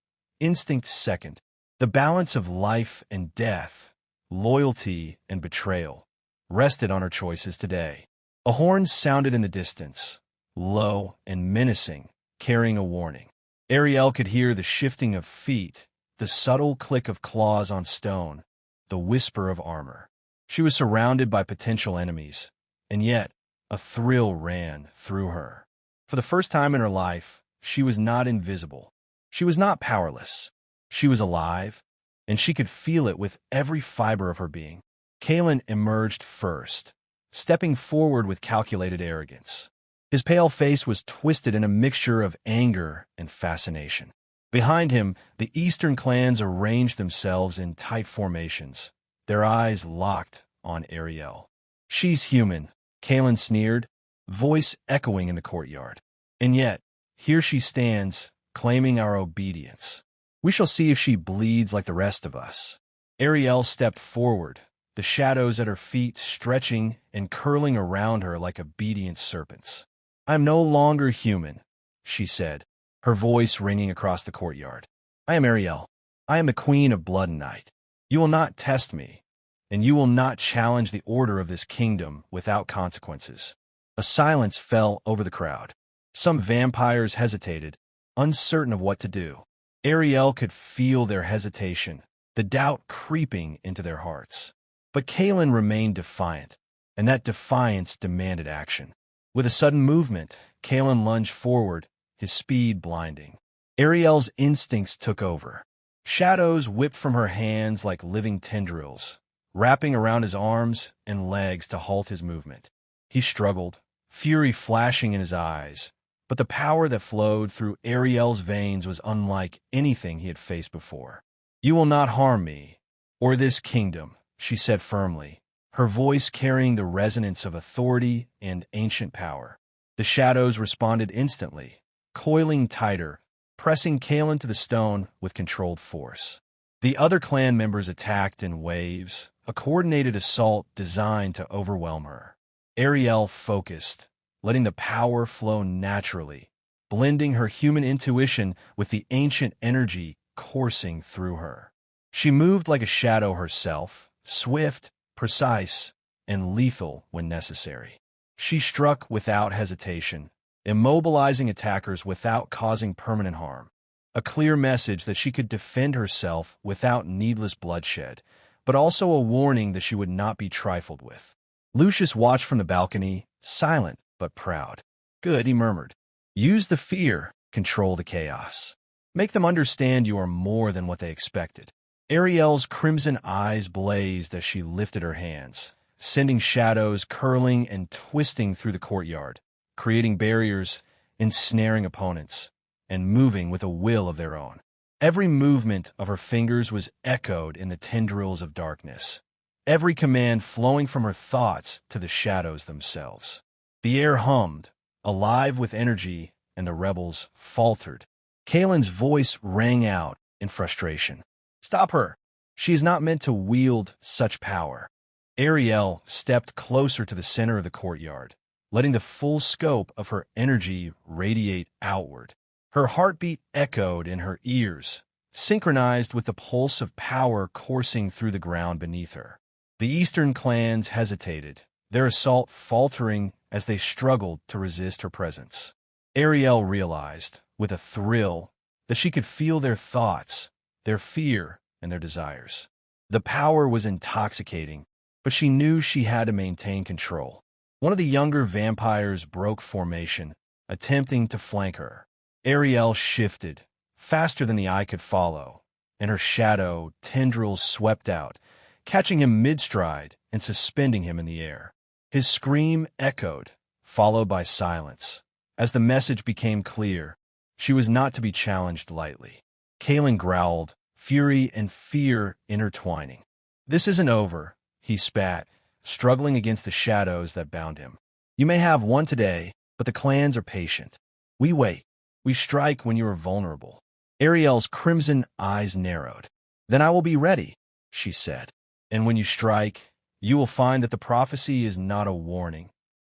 instinct second. The balance of life and death, loyalty and betrayal, rested on her choices today. A horn sounded in the distance, low and menacing, carrying a warning. Ariel could hear the shifting of feet, the subtle click of claws on stone, the whisper of armor. She was surrounded by potential enemies, and yet a thrill ran through her. For the first time in her life, she was not invisible. She was not powerless. She was alive, and she could feel it with every fiber of her being. Kalen emerged first, stepping forward with calculated arrogance. His pale face was twisted in a mixture of anger and fascination. Behind him, the eastern clans arranged themselves in tight formations, their eyes locked on Ariel. "She's human," Kalen sneered, voice echoing in the courtyard. "And yet, here she stands, claiming our obedience. We shall see if she bleeds like the rest of us." Ariel stepped forward, the shadows at her feet stretching and curling around her like obedient serpents. "I am no longer human," she said, her voice ringing across the courtyard. "I am Ariel. I am the queen of blood and night. You will not test me, and you will not challenge the order of this kingdom without consequences." A silence fell over the crowd. Some vampires hesitated, uncertain of what to do. Ariel could feel their hesitation, the doubt creeping into their hearts. But Kalen remained defiant, and that defiance demanded action. With a sudden movement, Kalen lunged forward, his speed blinding. Ariel's instincts took over. Shadows whipped from her hands like living tendrils, wrapping around his arms and legs to halt his movement. He struggled, fury flashing in his eyes, but the power that flowed through Ariel's veins was unlike anything he had faced before. "You will not harm me, or this kingdom," she said firmly, her voice carrying the resonance of authority and ancient power. The shadows responded instantly, coiling tighter, pressing Kaelin to the stone with controlled force. The other clan members attacked in waves, a coordinated assault designed to overwhelm her. Ariel focused, letting the power flow naturally, blending her human intuition with the ancient energy coursing through her. She moved like a shadow herself, swift, precise, and lethal when necessary. She struck without hesitation, immobilizing attackers without causing permanent harm. A clear message that she could defend herself without needless bloodshed, but also a warning that she would not be trifled with. Lucius watched from the balcony, silent but proud. "Good," he murmured. "Use the fear, control the chaos. Make them understand you are more than what they expected." Ariel's crimson eyes blazed as she lifted her hands, sending shadows curling and twisting through the courtyard, creating barriers, ensnaring opponents, and moving with a will of their own. Every movement of her fingers was echoed in the tendrils of darkness, every command flowing from her thoughts to the shadows themselves. The air hummed, alive with energy, and the rebels faltered. Kaelin's voice rang out in frustration. "Stop her! She is not meant to wield such power." Ariel stepped closer to the center of the courtyard, letting the full scope of her energy radiate outward. Her heartbeat echoed in her ears, synchronized with the pulse of power coursing through the ground beneath her. The eastern clans hesitated, their assault faltering as they struggled to resist her presence. Ariel realized, with a thrill, that she could feel their thoughts, their fear, and their desires. The power was intoxicating, but she knew she had to maintain control. One of the younger vampires broke formation, attempting to flank her. Ariel shifted, faster than the eye could follow, and her shadow tendrils swept out, catching him mid-stride and suspending him in the air. His scream echoed, followed by silence. As the message became clear, she was not to be challenged lightly. Kaelin growled, fury and fear intertwining. "This isn't over," he spat, struggling against the shadows that bound him. "You may have one today, but the clans are patient. We wait. We strike when you are vulnerable." Ariel's crimson eyes narrowed. "Then I will be ready," she said. "And when you strike, you will find that the prophecy is not a warning.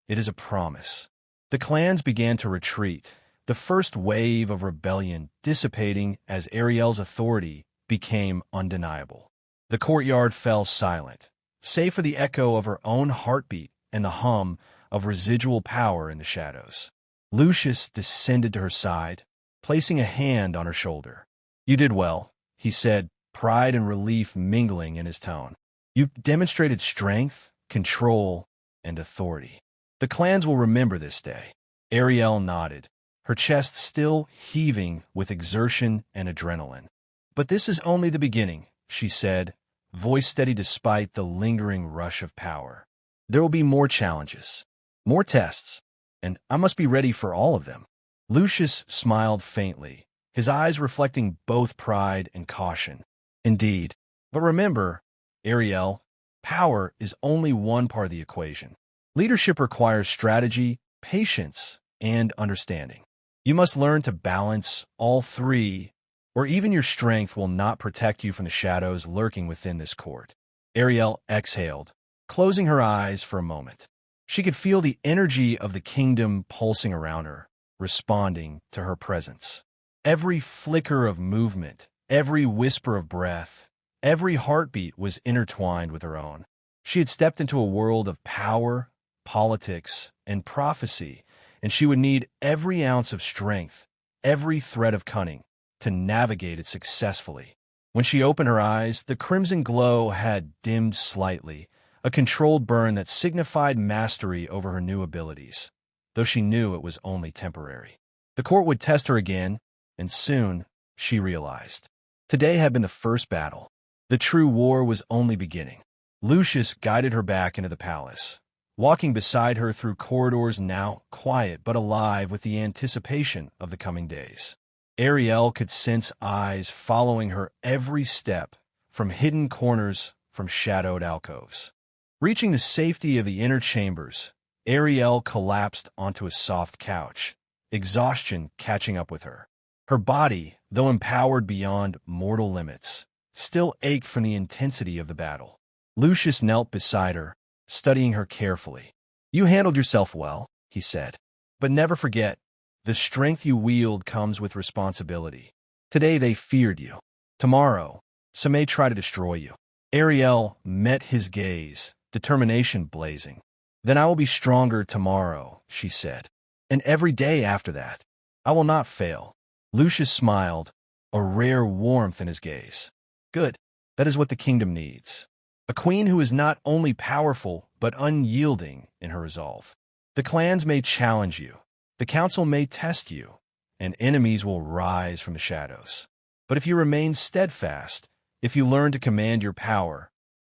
It is a promise." The clans began to retreat, the first wave of rebellion dissipating as Ariel's authority became undeniable. The courtyard fell silent, save for the echo of her own heartbeat and the hum of residual power in the shadows. Lucius descended to her side, placing a hand on her shoulder. "You did well," he said, pride and relief mingling in his tone. "You've demonstrated strength, control, and authority. The clans will remember this day." Ariel nodded, her chest still heaving with exertion and adrenaline. "But this is only the beginning," she said, voice steady despite the lingering rush of power. "There will be more challenges, more tests, and I must be ready for all of them." Lucius smiled faintly, his eyes reflecting both pride and caution. "Indeed. But remember, Ariel, power is only one part of the equation. Leadership requires strategy, patience, and understanding. You must learn to balance all three, or even your strength will not protect you from the shadows lurking within this court." Ariel exhaled, closing her eyes for a moment. She could feel the energy of the kingdom pulsing around her, responding to her presence. Every flicker of movement, every whisper of breath, every heartbeat was intertwined with her own. She had stepped into a world of power, politics, and prophecy, and she would need every ounce of strength, every thread of cunning, to navigate it successfully. When she opened her eyes, the crimson glow had dimmed slightly, a controlled burn that signified mastery over her new abilities, though she knew it was only temporary. The court would test her again, and soon, she realized. Today had been the first battle. The true war was only beginning. Lucius guided her back into the palace, walking beside her through corridors now quiet but alive with the anticipation of the coming days. Ariel could sense eyes following her every step, from hidden corners, from shadowed alcoves. Reaching the safety of the inner chambers, Ariel collapsed onto a soft couch, exhaustion catching up with her. Her body, though empowered beyond mortal limits, still ached from the intensity of the battle. Lucius knelt beside her, studying her carefully. "You handled yourself well," he said. "But never forget, the strength you wield comes with responsibility. Today they feared you. Tomorrow, some may try to destroy you." Ariel met his gaze, determination blazing. "Then I will be stronger tomorrow," she said. "And every day after that, I will not fail." Lucius smiled, a rare warmth in his gaze. "Good. That is what the kingdom needs. A queen who is not only powerful, but unyielding in her resolve. The clans may challenge you, the council may test you, and enemies will rise from the shadows. But if you remain steadfast, if you learn to command your power,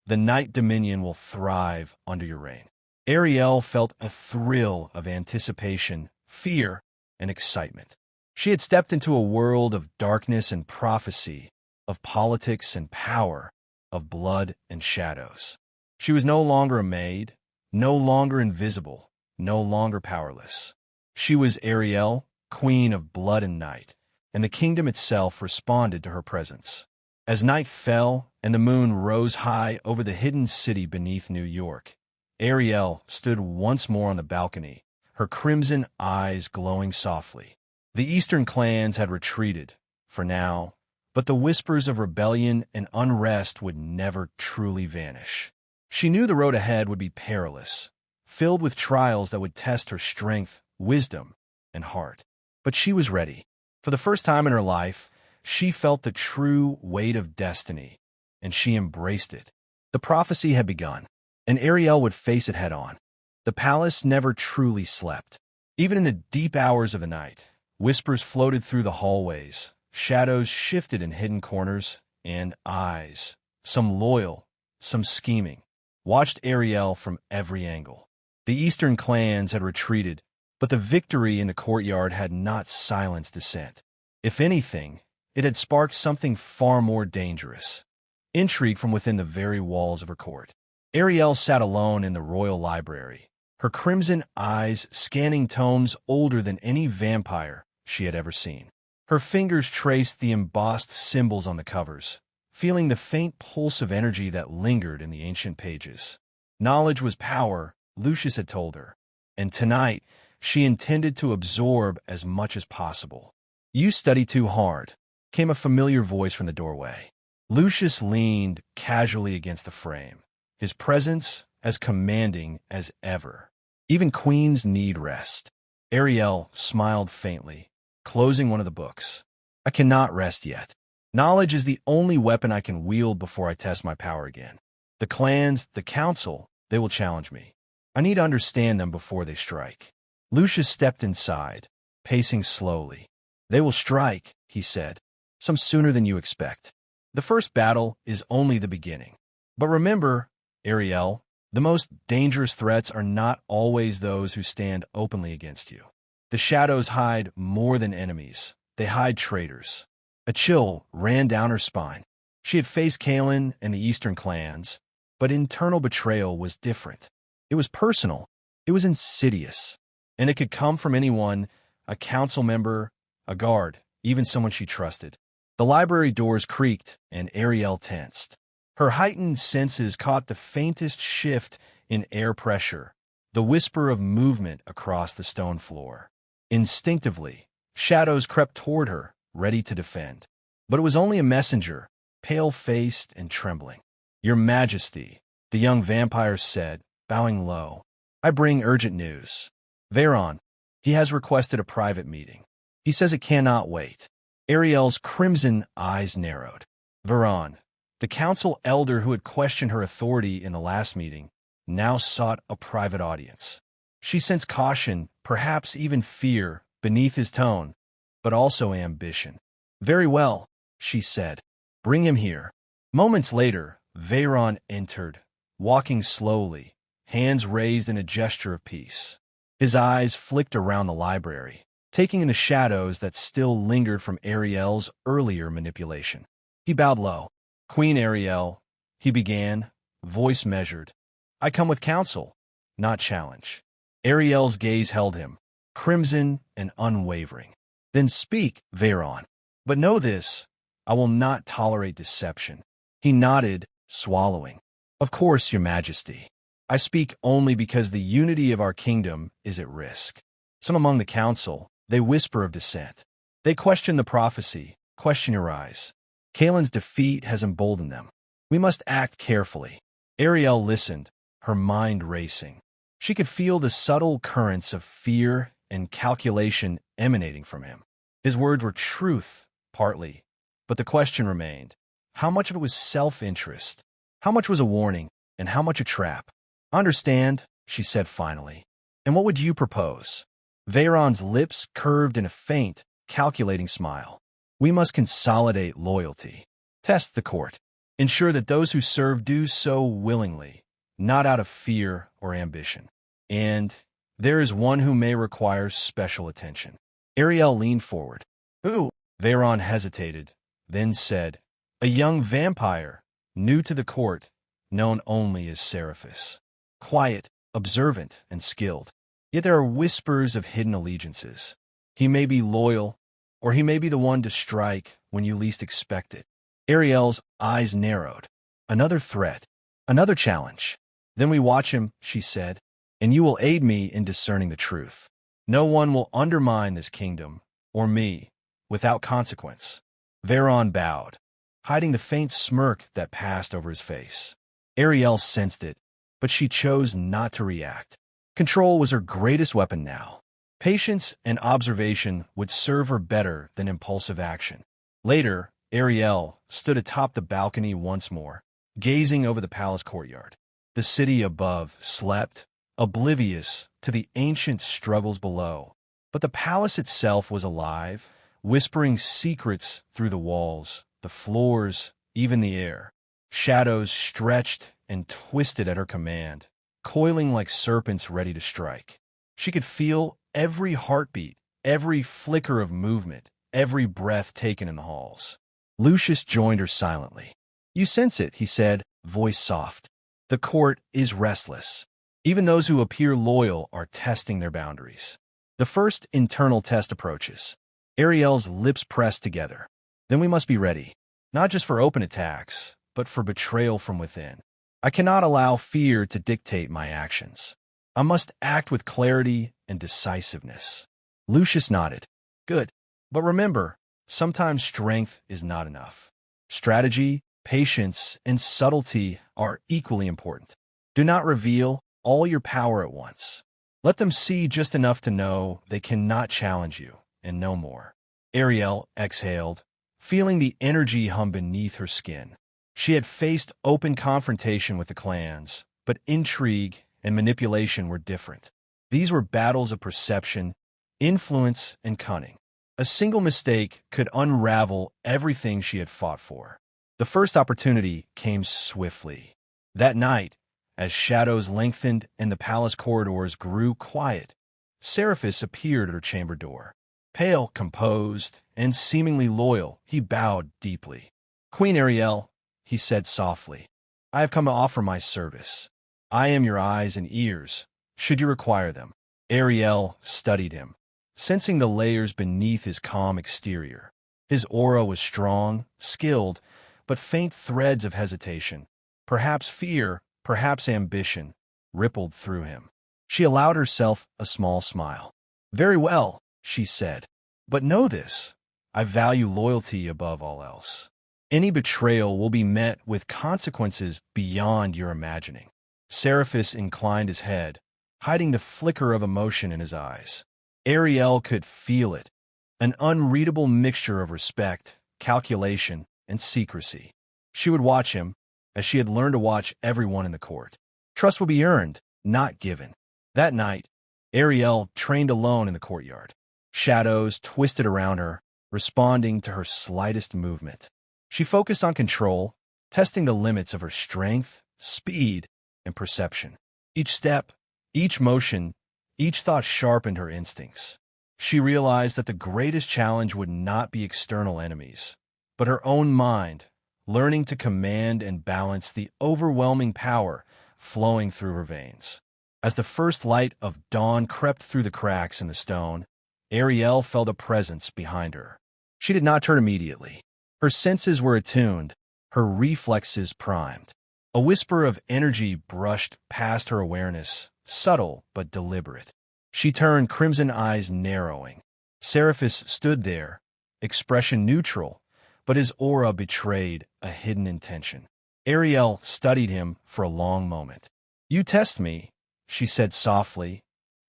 the Night Dominion will thrive under your reign." Ariel felt a thrill of anticipation, fear, and excitement. She had stepped into a world of darkness and prophecy, of politics and power, of blood and shadows. She was no longer a maid, no longer invisible, no longer powerless. She was Ariel, queen of blood and night, and the kingdom itself responded to her presence. As night fell and the moon rose high over the hidden city beneath New York, Ariel stood once more on the balcony, her crimson eyes glowing softly. The eastern clans had retreated, for now, but the whispers of rebellion and unrest would never truly vanish. She knew the road ahead would be perilous, filled with trials that would test her strength, wisdom, and heart. But she was ready. For the first time in her life, she felt the true weight of destiny, and she embraced it. The prophecy had begun, and Ariel would face it head-on. The palace never truly slept. Even in the deep hours of the night, whispers floated through the hallways, shadows shifted in hidden corners, and eyes, some loyal, some scheming, watched Ariel from every angle. The eastern clans had retreated, but the victory in the courtyard had not silenced dissent. If anything, it had sparked something far more dangerous: intrigue from within the very walls of her court. Ariel sat alone in the royal library, her crimson eyes scanning tomes older than any vampire she had ever seen. Her fingers traced the embossed symbols on the covers, feeling the faint pulse of energy that lingered in the ancient pages. Knowledge was power, Lucius had told her, and tonight she intended to absorb as much as possible. "You study too hard," came a familiar voice from the doorway. Lucius leaned casually against the frame, his presence as commanding as ever. Even queens need rest. Ariel smiled faintly, closing one of the books. "I cannot rest yet. Knowledge is the only weapon I can wield before I test my power again. The clans, the council, they will challenge me. I need to understand them before they strike." Lucius stepped inside, pacing slowly. "They will strike," he said, "some sooner than you expect. The first battle is only the beginning. But remember, Ariel, the most dangerous threats are not always those who stand openly against you. The shadows hide more than enemies. They hide traitors." A chill ran down her spine. She had faced Kalen and the Eastern clans, but internal betrayal was different. It was personal. It was insidious. And it could come from anyone, a council member, a guard, even someone she trusted. The library doors creaked, and Ariel tensed. Her heightened senses caught the faintest shift in air pressure, the whisper of movement across the stone floor. Instinctively, shadows crept toward her, ready to defend. But it was only a messenger, pale-faced and trembling. "Your Majesty," the young vampire said, bowing low, "I bring urgent news. Veyron, he has requested a private meeting. He says it cannot wait." Ariel's crimson eyes narrowed. Veyron, the council elder who had questioned her authority in the last meeting, now sought a private audience. She sensed caution, perhaps even fear, beneath his tone, but also ambition. "Very well," she said. "Bring him here." Moments later, Veyron entered, walking slowly, hands raised in a gesture of peace. His eyes flicked around the library, taking in the shadows that still lingered from Ariel's earlier manipulation. He bowed low. "Queen Ariel," he began, voice measured. "I come with counsel, not challenge." Ariel's gaze held him, crimson and unwavering. "Then speak, Veyron. But know this, I will not tolerate deception." He nodded, swallowing. "Of course, your majesty. I speak only because the unity of our kingdom is at risk." Some among the council, they whisper of dissent. They question the prophecy, question your eyes. Kaelin's defeat has emboldened them. We must act carefully. Ariel listened, her mind racing. She could feel the subtle currents of fear and calculation emanating from him. His words were truth, partly, but the question remained. How much of it was self-interest? How much was a warning, and how much a trap? "Understand," she said finally. "And what would you propose?" Veyron's lips curved in a faint, calculating smile. "We must consolidate loyalty. Test the court. Ensure that those who serve do so willingly, not out of fear or ambition. And there is one who may require special attention." Ariel leaned forward. "Who?" Veyron hesitated, then said, "A young vampire, new to the court, known only as Seraphis. Quiet, observant, and skilled. Yet there are whispers of hidden allegiances. He may be loyal, or he may be the one to strike when you least expect it." Ariel's eyes narrowed. Another threat, another challenge. "Then we watch him," she said, "and you will aid me in discerning the truth. No one will undermine this kingdom, or me, without consequence." Veyron bowed, hiding the faint smirk that passed over his face. Ariel sensed it, but she chose not to react. Control was her greatest weapon now. Patience and observation would serve her better than impulsive action. Later, Ariel stood atop the balcony once more, gazing over the palace courtyard. The city above slept, oblivious to the ancient struggles below. But the palace itself was alive, whispering secrets through the walls, the floors, even the air. Shadows stretched and twisted at her command, coiling like serpents ready to strike. She could feel every heartbeat, every flicker of movement, every breath taken in the halls. Lucius joined her silently. "You sense it," he said, voice soft. "The court is restless. Even those who appear loyal are testing their boundaries. The first internal test approaches." Ariel's lips pressed together. "Then we must be ready, not just for open attacks, but for betrayal from within. I cannot allow fear to dictate my actions. I must act with clarity and decisiveness." Lucius nodded. "Good. But remember, sometimes strength is not enough. Strategy, patience, and subtlety are equally important. Do not reveal all your power at once. Let them see just enough to know they cannot challenge you, and no more." Ariel exhaled, feeling the energy hum beneath her skin. She had faced open confrontation with the clans, but intrigue and manipulation were different. These were battles of perception, influence, and cunning. A single mistake could unravel everything she had fought for. The first opportunity came swiftly. That night, as shadows lengthened and the palace corridors grew quiet, Seraphis appeared at her chamber door. Pale, composed, and seemingly loyal, he bowed deeply. "Queen Ariel," he said softly, "I have come to offer my service. I am your eyes and ears, should you require them." Ariel studied him, sensing the layers beneath his calm exterior. His aura was strong, skilled, but faint threads of hesitation, perhaps fear, perhaps ambition, rippled through him. She allowed herself a small smile. "Very well," she said, "but know this, I value loyalty above all else. Any betrayal will be met with consequences beyond your imagining." Seraphis inclined his head, hiding the flicker of emotion in his eyes. Ariel could feel it, an unreadable mixture of respect, calculation, and secrecy. She would watch him, as she had learned to watch everyone in the court. Trust would be earned, not given. That night, Ariel trained alone in the courtyard. Shadows twisted around her, responding to her slightest movement. She focused on control, testing the limits of her strength, speed, and perception. Each step, each motion, each thought sharpened her instincts. She realized that the greatest challenge would not be external enemies, but her own mind, learning to command and balance the overwhelming power flowing through her veins. As the first light of dawn crept through the cracks in the stone, Ariel felt a presence behind her. She did not turn immediately. Her senses were attuned, her reflexes primed. A whisper of energy brushed past her awareness, subtle but deliberate. She turned, crimson eyes narrowing. Seraphis stood there, expression neutral, but his aura betrayed a hidden intention. Ariel studied him for a long moment. "You test me," she said softly,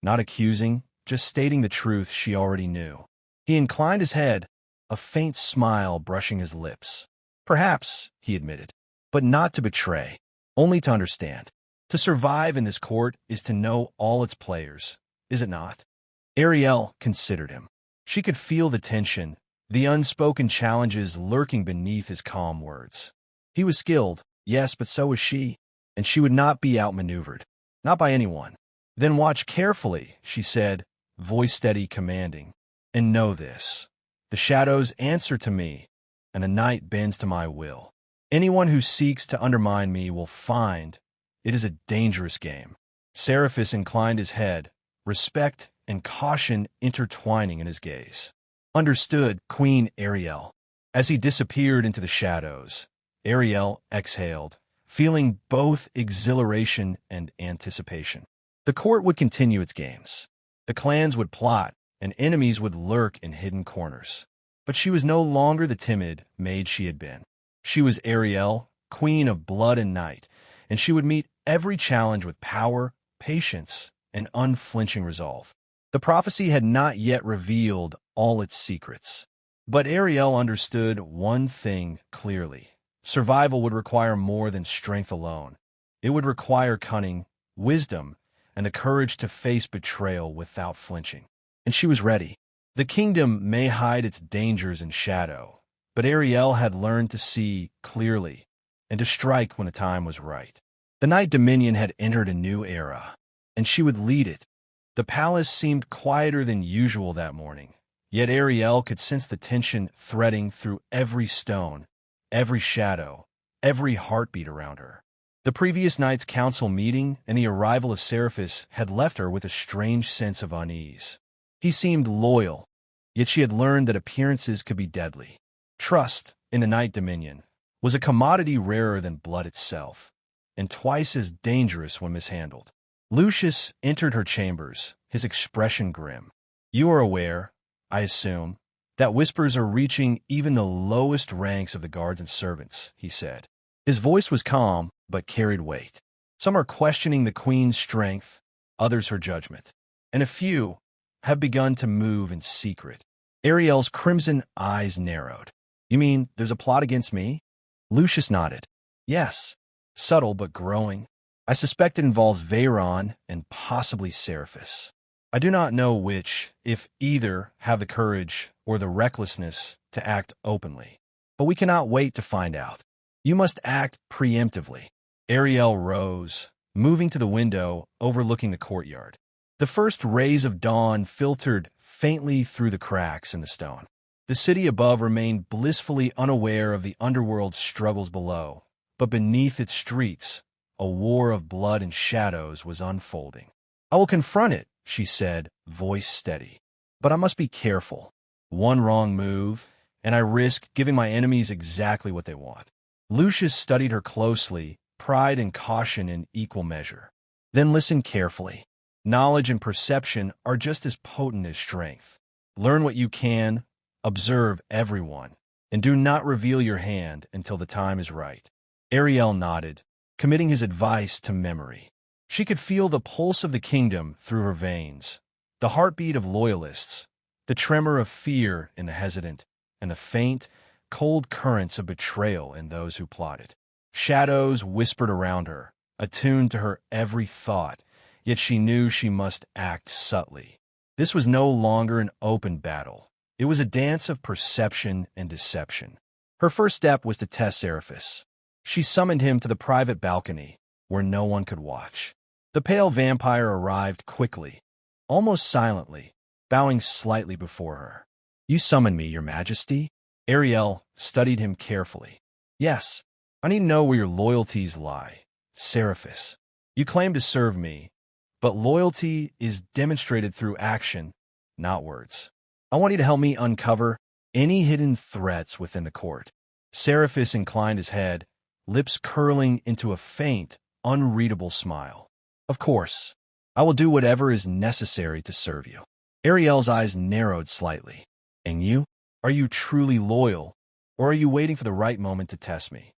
not accusing, just stating the truth she already knew. He inclined his head, a faint smile brushing his lips. "Perhaps," he admitted, "but not to betray, only to understand. To survive in this court is to know all its players, is it not?" Ariel considered him. She could feel the tension, the unspoken challenges lurking beneath his calm words. He was skilled, yes, but so was she, and she would not be outmaneuvered. Not by anyone. "Then watch carefully," she said, voice steady, commanding. "And know this. The shadows answer to me, and the night bends to my will. Anyone who seeks to undermine me will find it is a dangerous game." Seraphis inclined his head, respect and caution intertwining in his gaze. "Understood, Queen Ariel." As he disappeared into the shadows, Ariel exhaled, feeling both exhilaration and anticipation. The court would continue its games. The clans would plot, and enemies would lurk in hidden corners. But she was no longer the timid maid she had been. She was Ariel, queen of blood and night, and she would meet every challenge with power, patience, and unflinching resolve. The prophecy had not yet revealed all its secrets. But Ariel understood one thing clearly. Survival would require more than strength alone. It would require cunning, wisdom, and the courage to face betrayal without flinching. And she was ready. The kingdom may hide its dangers in shadow, but Ariel had learned to see clearly and to strike when the time was right. The Night Dominion had entered a new era, and she would lead it. The palace seemed quieter than usual that morning, yet Ariel could sense the tension threading through every stone, every shadow, every heartbeat around her. The previous night's council meeting and the arrival of Seraphis had left her with a strange sense of unease. He seemed loyal, yet she had learned that appearances could be deadly. Trust, in the Night Dominion, was a commodity rarer than blood itself, and twice as dangerous when mishandled. Lucius entered her chambers, his expression grim. "You are aware, I assume, that whispers are reaching even the lowest ranks of the guards and servants," he said. His voice was calm, but carried weight. "Some are questioning the queen's strength, others her judgment, and a few have begun to move in secret." Ariel's crimson eyes narrowed. "You mean there's a plot against me?" Lucius nodded. "Yes, subtle but growing. I suspect it involves Veyron and possibly Seraphis. I do not know which, if either have the courage or the recklessness to act openly. But we cannot wait to find out. You must act preemptively." Ariel rose, moving to the window overlooking the courtyard. The first rays of dawn filtered faintly through the cracks in the stone. The city above remained blissfully unaware of the underworld's struggles below, but beneath its streets, a war of blood and shadows was unfolding. "I will confront it," she said, voice steady. "But I must be careful. One wrong move, and I risk giving my enemies exactly what they want." Lucius studied her closely, pride and caution in equal measure. "Then listen carefully. Knowledge and perception are just as potent as strength. Learn what you can, observe everyone, and do not reveal your hand until the time is right." Ariel nodded, committing his advice to memory. She could feel the pulse of the kingdom through her veins, the heartbeat of loyalists, the tremor of fear in the hesitant, and the faint, cold currents of betrayal in those who plotted. Shadows whispered around her, attuned to her every thought, yet she knew she must act subtly. This was no longer an open battle. It was a dance of perception and deception. Her first step was to test Seraphis. She summoned him to the private balcony, where no one could watch. The pale vampire arrived quickly, almost silently, bowing slightly before her. "You summoned me, your majesty?" Ariel studied him carefully. "Yes, I need to know where your loyalties lie, Seraphis. You claim to serve me, but loyalty is demonstrated through action, not words. I want you to help me uncover any hidden threats within the court." Seraphis inclined his head, lips curling into a faint, unreadable smile. "Of course, I will do whatever is necessary to serve you." Ariel's eyes narrowed slightly. "And you? Are you truly loyal, or are you waiting for the right moment to test me?"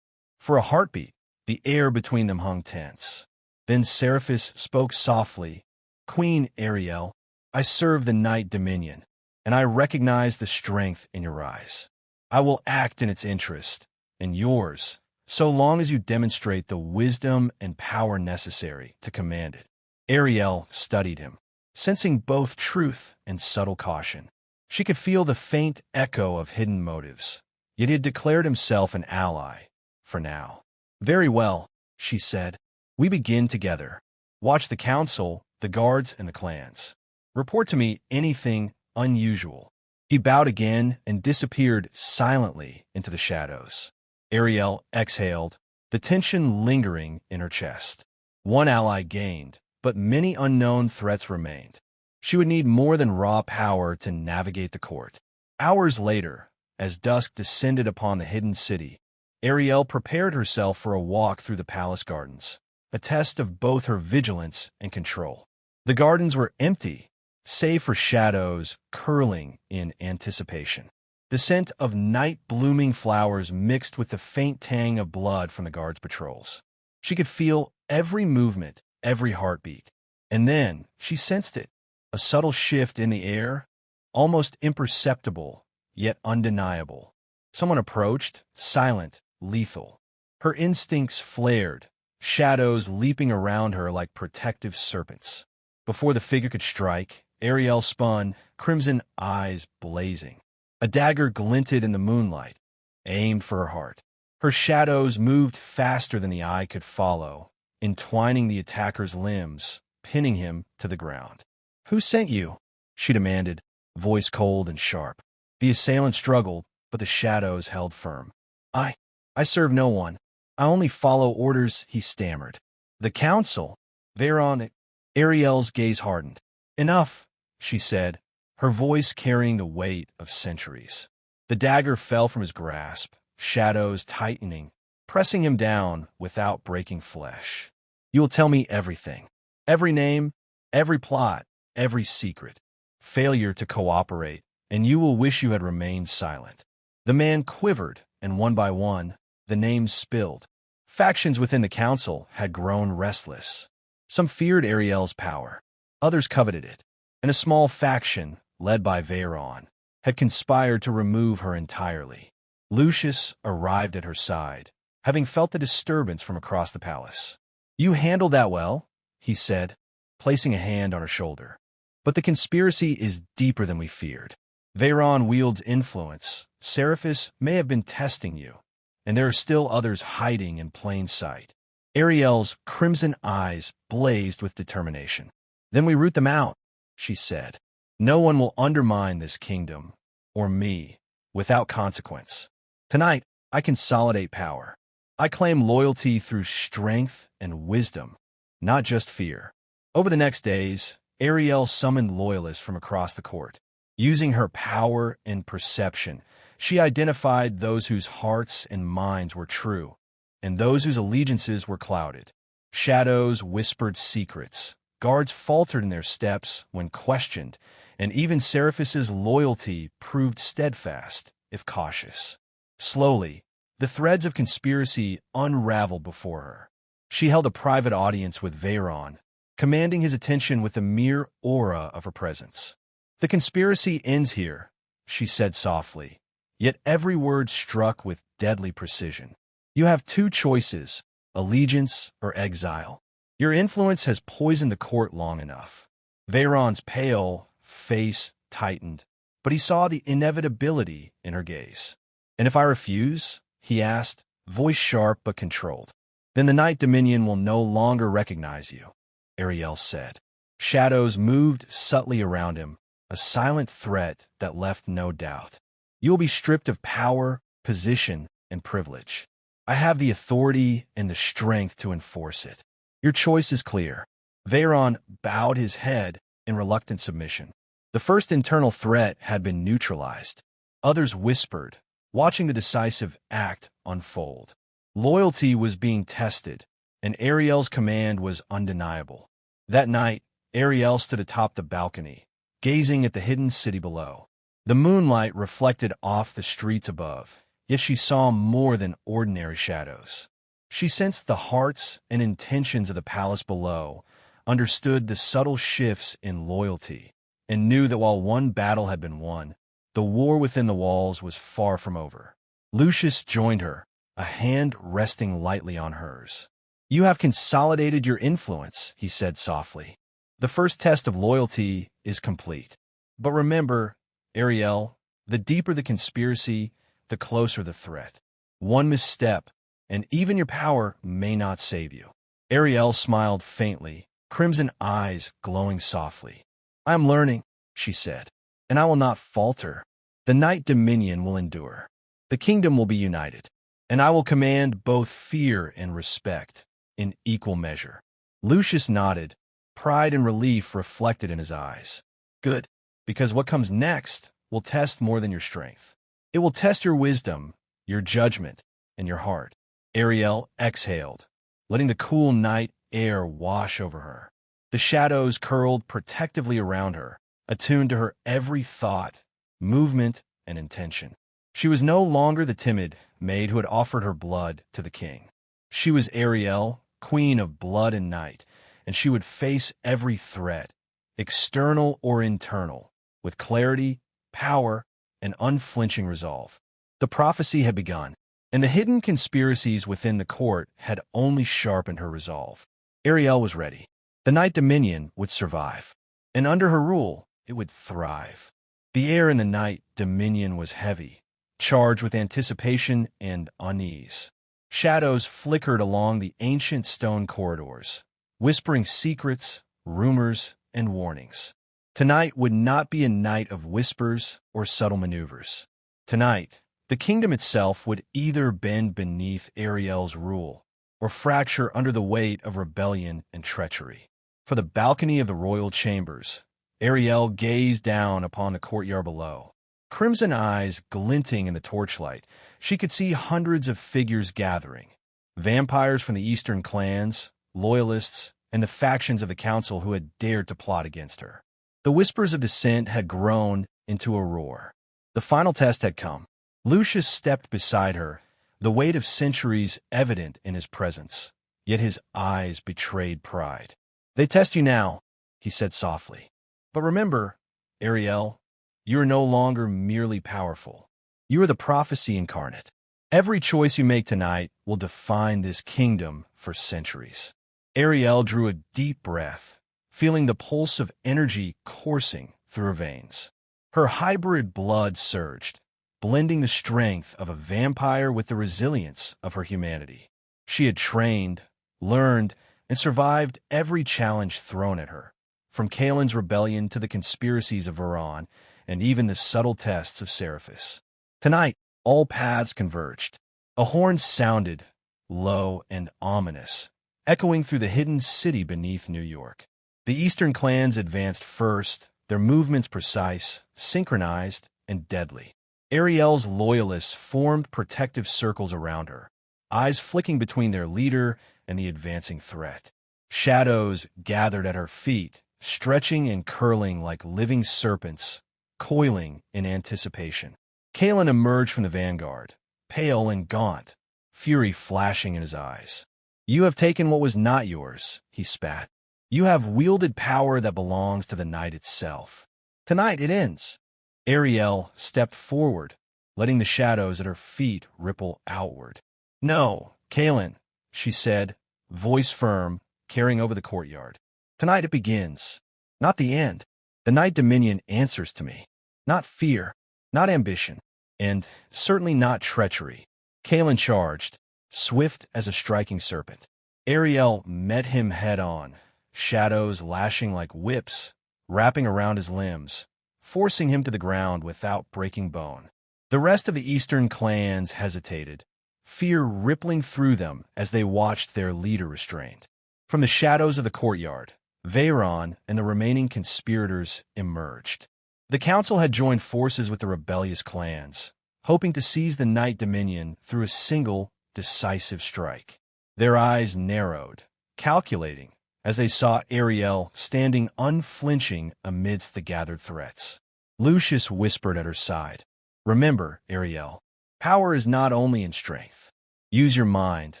For a heartbeat, the air between them hung tense. Then Seraphis spoke softly. "Queen Ariel, I serve the Night Dominion, and I recognize the strength in your eyes. I will act in its interest, and yours, so long as you demonstrate the wisdom and power necessary to command it." Ariel studied him, sensing both truth and subtle caution. She could feel the faint echo of hidden motives, yet he had declared himself an ally, for now. "Very well," she said. "We begin together. Watch the council, the guards, and the clans. Report to me anything unusual." He bowed again and disappeared silently into the shadows. Ariel exhaled, the tension lingering in her chest. One ally gained, but many unknown threats remained. She would need more than raw power to navigate the court. Hours later, as dusk descended upon the hidden city, Ariel prepared herself for a walk through the palace gardens, a test of both her vigilance and control. The gardens were empty, save for shadows curling in anticipation. The scent of night-blooming flowers mixed with the faint tang of blood from the guards' patrols. She could feel every movement, every heartbeat. And then she sensed it, a subtle shift in the air, almost imperceptible, yet undeniable. Someone approached, silent, lethal. Her instincts flared, shadows leaping around her like protective serpents. Before the figure could strike, Ariel spun, crimson eyes blazing. A dagger glinted in the moonlight, aimed for her heart. Her shadows moved faster than the eye could follow, entwining the attacker's limbs, pinning him to the ground. "Who sent you?" she demanded, voice cold and sharp. The assailant struggled, but the shadows held firm. I serve no one. I only follow orders," he stammered. "The council? Veyron." Ariel's gaze hardened. "Enough," she said, her voice carrying the weight of centuries. The dagger fell from his grasp, shadows tightening, pressing him down without breaking flesh. "You will tell me everything. Every name, every plot, every secret. Failure to cooperate, and you will wish you had remained silent." The man quivered, and one by one, the names spilled. Factions within the council had grown restless. Some feared Ariel's power, others coveted it, and a small faction, led by Veyron, had conspired to remove her entirely. Lucius arrived at her side, having felt the disturbance from across the palace. "You handled that well," he said, placing a hand on her shoulder. "But the conspiracy is deeper than we feared. Veyron wields influence. Seraphis may have been testing you, and there are still others hiding in plain sight." Ariel's crimson eyes blazed with determination. "Then we root them out," she said. "No one will undermine this kingdom, or me, without consequence. Tonight, I consolidate power. I claim loyalty through strength and wisdom, not just fear." Over the next days, Ariel summoned loyalists from across the court. Using her power and perception, she identified those whose hearts and minds were true, and those whose allegiances were clouded. Shadows whispered secrets, guards faltered in their steps when questioned, and even Seraphis's loyalty proved steadfast, if cautious. Slowly, the threads of conspiracy unraveled before her. She held a private audience with Veyron, commanding his attention with the mere aura of her presence. "The conspiracy ends here," she said softly, yet every word struck with deadly precision. "You have two choices, allegiance or exile. Your influence has poisoned the court long enough." Veyron's pale face tightened, but he saw the inevitability in her gaze. "And if I refuse?" he asked, voice sharp but controlled. "Then the Night Dominion will no longer recognize you." Ariel said. Shadows moved subtly around him, a silent threat that left no doubt. You will be stripped of power, position, and privilege. I have the authority and the strength to enforce it. Your choice is clear. Veyron bowed his head in reluctant submission. The first internal threat had been neutralized. Others whispered, watching the decisive act unfold. Loyalty was being tested, and Ariel's command was undeniable. That night, Ariel stood atop the balcony, gazing at the hidden city below. The moonlight reflected off the streets above, yet she saw more than ordinary shadows. She sensed the hearts and intentions of the palace below, understood the subtle shifts in loyalty, and knew that while one battle had been won, the war within the walls was far from over. Lucius joined her, a hand resting lightly on hers. You have consolidated your influence, he said softly. The first test of loyalty is complete. But remember, Ariel, the deeper the conspiracy, the closer the threat. One misstep, and even your power may not save you. Ariel smiled faintly, crimson eyes glowing softly. I am learning, she said, and I will not falter. The Night Dominion will endure. The kingdom will be united, and I will command both fear and respect in equal measure. Lucius nodded, pride and relief reflected in his eyes. Good, because what comes next will test more than your strength. It will test your wisdom, your judgment, and your heart. Ariel exhaled, letting the cool night air wash over her. The shadows curled protectively around her, attuned to her every thought, movement, and intention. She was no longer the timid maid who had offered her blood to the king. She was Ariel, queen of blood and night, and she would face every threat, external or internal, with clarity, power, and unflinching resolve. The prophecy had begun, and the hidden conspiracies within the court had only sharpened her resolve. Ariel was ready. The Night Dominion would survive, and under her rule, it would thrive. The air in the Night Dominion was heavy, charged with anticipation and unease. Shadows flickered along the ancient stone corridors, whispering secrets, rumors, and warnings. Tonight would not be a night of whispers or subtle maneuvers. Tonight, the kingdom itself would either bend beneath Ariel's rule or fracture under the weight of rebellion and treachery. For the balcony of the royal chambers, Ariel gazed down upon the courtyard below. Crimson eyes glinting in the torchlight, she could see hundreds of figures gathering. Vampires from the eastern clans, loyalists, and the factions of the council who had dared to plot against her. The whispers of dissent had grown into a roar. The final test had come. Lucius stepped beside her, the weight of centuries evident in his presence, yet his eyes betrayed pride. They test you now, he said softly. But remember, Ariel, you are no longer merely powerful. You are the prophecy incarnate. Every choice you make tonight will define this kingdom for centuries. Ariel drew a deep breath, feeling the pulse of energy coursing through her veins. Her hybrid blood surged, blending the strength of a vampire with the resilience of her humanity. She had trained, learned, and survived every challenge thrown at her, from Kaelin's rebellion to the conspiracies of Veyron, and even the subtle tests of Seraphis. Tonight, all paths converged. A horn sounded, low and ominous, echoing through the hidden city beneath New York. The Eastern clans advanced first, their movements precise, synchronized, and deadly. Ariel's loyalists formed protective circles around her, eyes flicking between their leader and the advancing threat. Shadows gathered at her feet, stretching and curling like living serpents, coiling in anticipation. Kaelin emerged from the vanguard, pale and gaunt, fury flashing in his eyes. You have taken what was not yours, he spat. You have wielded power that belongs to the night itself. Tonight it ends. Ariel stepped forward, letting the shadows at her feet ripple outward. No, Kaelin, she said, voice firm, carrying over the courtyard. Tonight it begins, not the end. The Night Dominion answers to me. Not fear, not ambition, and certainly not treachery. Kaelin charged, swift as a striking serpent. Ariel met him head-on, shadows lashing like whips, wrapping around his limbs, forcing him to the ground without breaking bone. The rest of the eastern clans hesitated, fear rippling through them as they watched their leader restrained. From the shadows of the courtyard, Veyron and the remaining conspirators emerged. The council had joined forces with the rebellious clans, hoping to seize the Night Dominion through a single, decisive strike. Their eyes narrowed, calculating, as they saw Ariel standing unflinching amidst the gathered threats. Lucius whispered at her side, "Remember, Ariel, power is not only in strength. Use your mind,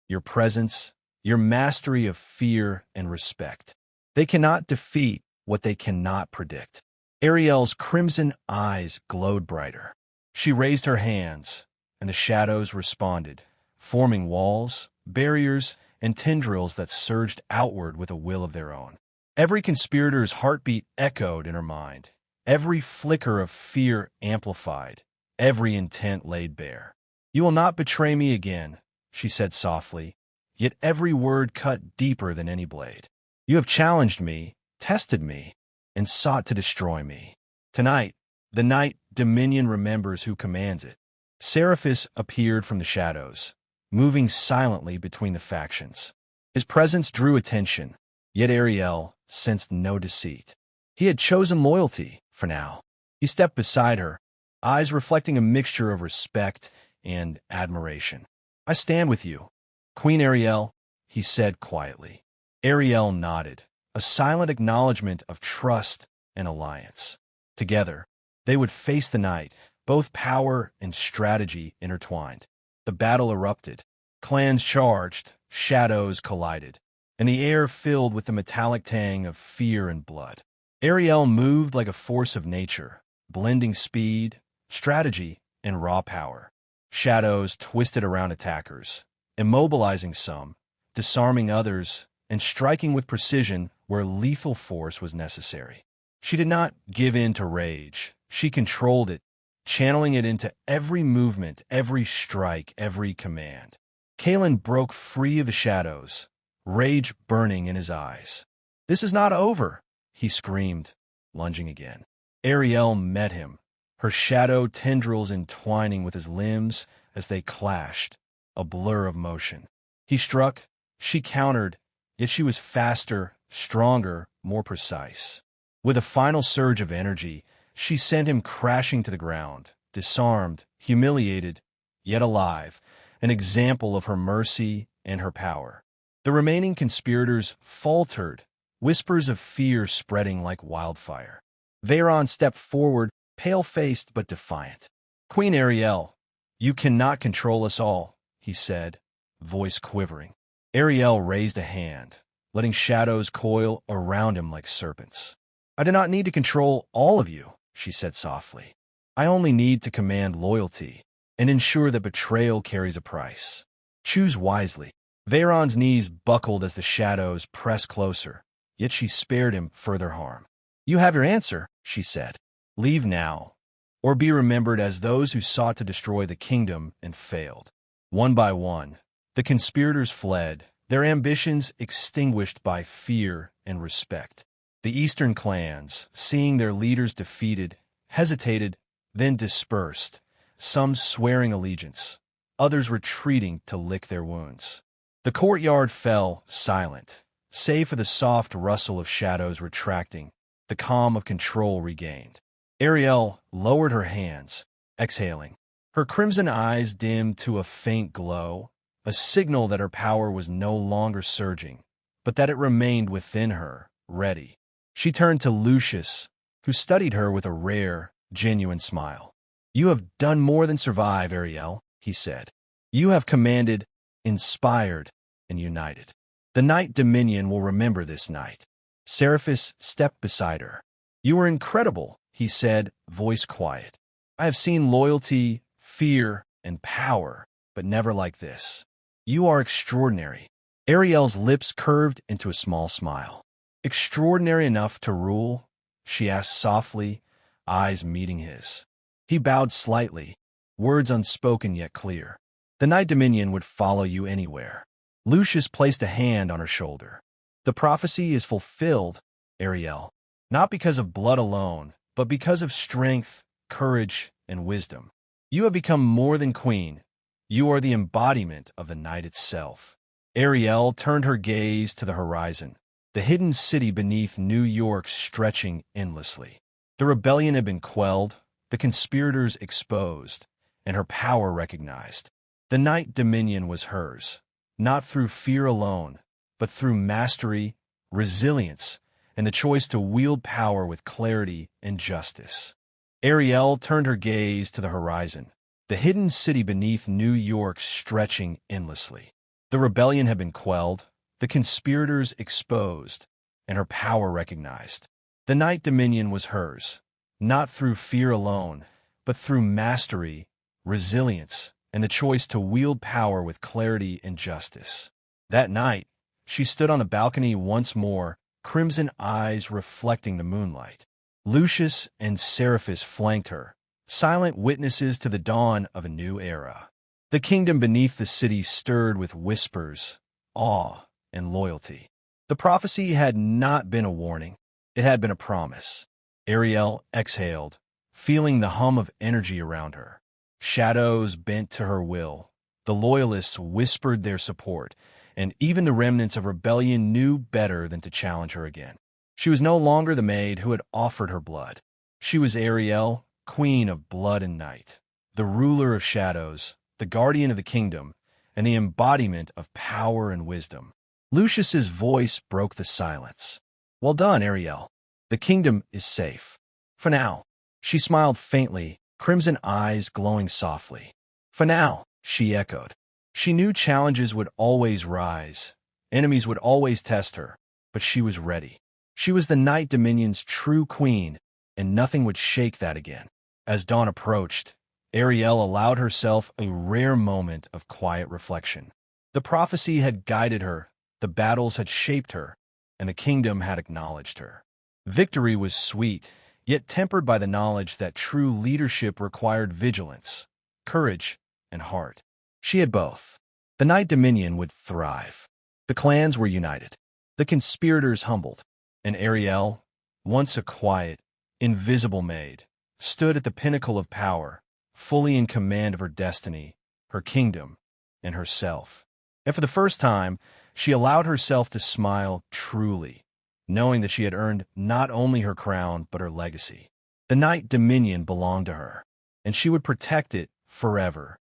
your presence, your mastery of fear and respect. They cannot defeat what they cannot predict." Ariel's crimson eyes glowed brighter. She raised her hands, and the shadows responded, forming walls, barriers, and tendrils that surged outward with a will of their own. Every conspirator's heartbeat echoed in her mind, every flicker of fear amplified, every intent laid bare. "You will not betray me again," she said softly, yet every word cut deeper than any blade. "You have challenged me, tested me, and sought to destroy me. Tonight, the Night Dominion remembers who commands it." Seraphis appeared from the shadows, moving silently between the factions. His presence drew attention, yet Ariel sensed no deceit. He had chosen loyalty, for now. He stepped beside her, eyes reflecting a mixture of respect and admiration. "I stand with you, Queen Ariel," he said quietly. Ariel nodded, a silent acknowledgement of trust and alliance. Together, they would face the night, both power and strategy intertwined. The battle erupted. Clans charged, shadows collided, and the air filled with the metallic tang of fear and blood. Ariel moved like a force of nature, blending speed, strategy, and raw power. Shadows twisted around attackers, immobilizing some, disarming others, and striking with precision where lethal force was necessary. She did not give in to rage. She controlled it, channeling it into every movement, every strike, every command. Kalen broke free of the shadows, rage burning in his eyes. "This is not over," he screamed, lunging again. Ariel met him, her shadow tendrils entwining with his limbs as they clashed, a blur of motion. He struck, she countered, yet she was faster, stronger, more precise. With a final surge of energy, she sent him crashing to the ground, disarmed, humiliated, yet alive, an example of her mercy and her power. The remaining conspirators faltered, whispers of fear spreading like wildfire. Veyron stepped forward, pale-faced but defiant. "Queen Ariel, you cannot control us all," he said, voice quivering. Ariel raised a hand, letting shadows coil around him like serpents. "I do not need to control all of you," she said softly. "I only need to command loyalty and ensure that betrayal carries a price. Choose wisely." Veyron's knees buckled as the shadows pressed closer, yet she spared him further harm. "You have your answer," she said. "Leave now, or be remembered as those who sought to destroy the kingdom and failed." One by one, the conspirators fled, their ambitions extinguished by fear and respect. The eastern clans, seeing their leaders defeated, hesitated, then dispersed, some swearing allegiance, others retreating to lick their wounds. The courtyard fell silent, save for the soft rustle of shadows retracting, the calm of control regained. Ariel lowered her hands, exhaling. Her crimson eyes dimmed to a faint glow, a signal that her power was no longer surging, but that it remained within her, ready. She turned to Lucius, who studied her with a rare, genuine smile. "You have done more than survive, Ariel," he said. "You have commanded, inspired, and united. The Night Dominion will remember this night." Seraphis stepped beside her. "You were incredible," he said, voice quiet. "I have seen loyalty, fear, and power, but never like this. You are extraordinary." Ariel's lips curved into a small smile. "Extraordinary enough to rule?" she asked softly, eyes meeting his. He bowed slightly, words unspoken yet clear. "The Night Dominion would follow you anywhere." Lucius placed a hand on her shoulder. The prophecy is fulfilled, Ariel, not because of blood alone, but because of strength, courage, and wisdom. You have become more than queen. You are the embodiment of the night itself. Ariel turned her gaze to the horizon, the hidden city beneath New York stretching endlessly. The rebellion had been quelled, the conspirators exposed, and her power recognized. The night dominion was hers, not through fear alone, but through mastery, resilience, and the choice to wield power with clarity and justice. Ariel turned her gaze to the horizon, the hidden city beneath New York stretching endlessly. The rebellion had been quelled, the conspirators exposed, and her power recognized. The night dominion was hers, not through fear alone, but through mastery, resilience, and the choice to wield power with clarity and justice. That night, she stood on the balcony once more, crimson eyes reflecting the moonlight. Lucius and Seraphis flanked her, silent witnesses to the dawn of a new era. The kingdom beneath the city stirred with whispers, awe, and loyalty. The prophecy had not been a warning, it had been a promise. Ariel exhaled, feeling the hum of energy around her. Shadows bent to her will. The loyalists whispered their support, and even the remnants of rebellion knew better than to challenge her again. She was no longer the maid who had offered her blood. She was Ariel, queen of blood and night, the ruler of shadows, the guardian of the kingdom, and the embodiment of power and wisdom. Lucius's voice broke the silence. Well done, Ariel. The kingdom is safe. For now. She smiled faintly, crimson eyes glowing softly. For now, she echoed. She knew challenges would always rise, enemies would always test her, but she was ready. She was the Night Dominion's true queen, and nothing would shake that again. As dawn approached, Ariel allowed herself a rare moment of quiet reflection. The prophecy had guided her, the battles had shaped her, and the kingdom had acknowledged her. Victory was sweet, yet tempered by the knowledge that true leadership required vigilance, courage, and heart. She had both. The Night Dominion would thrive. The clans were united, the conspirators humbled, and Ariel, once a quiet, invisible maid, stood at the pinnacle of power, fully in command of her destiny, her kingdom, and herself. And for the first time, she allowed herself to smile truly, knowing that she had earned not only her crown but her legacy. The Night Dominion belonged to her, and she would protect it forever.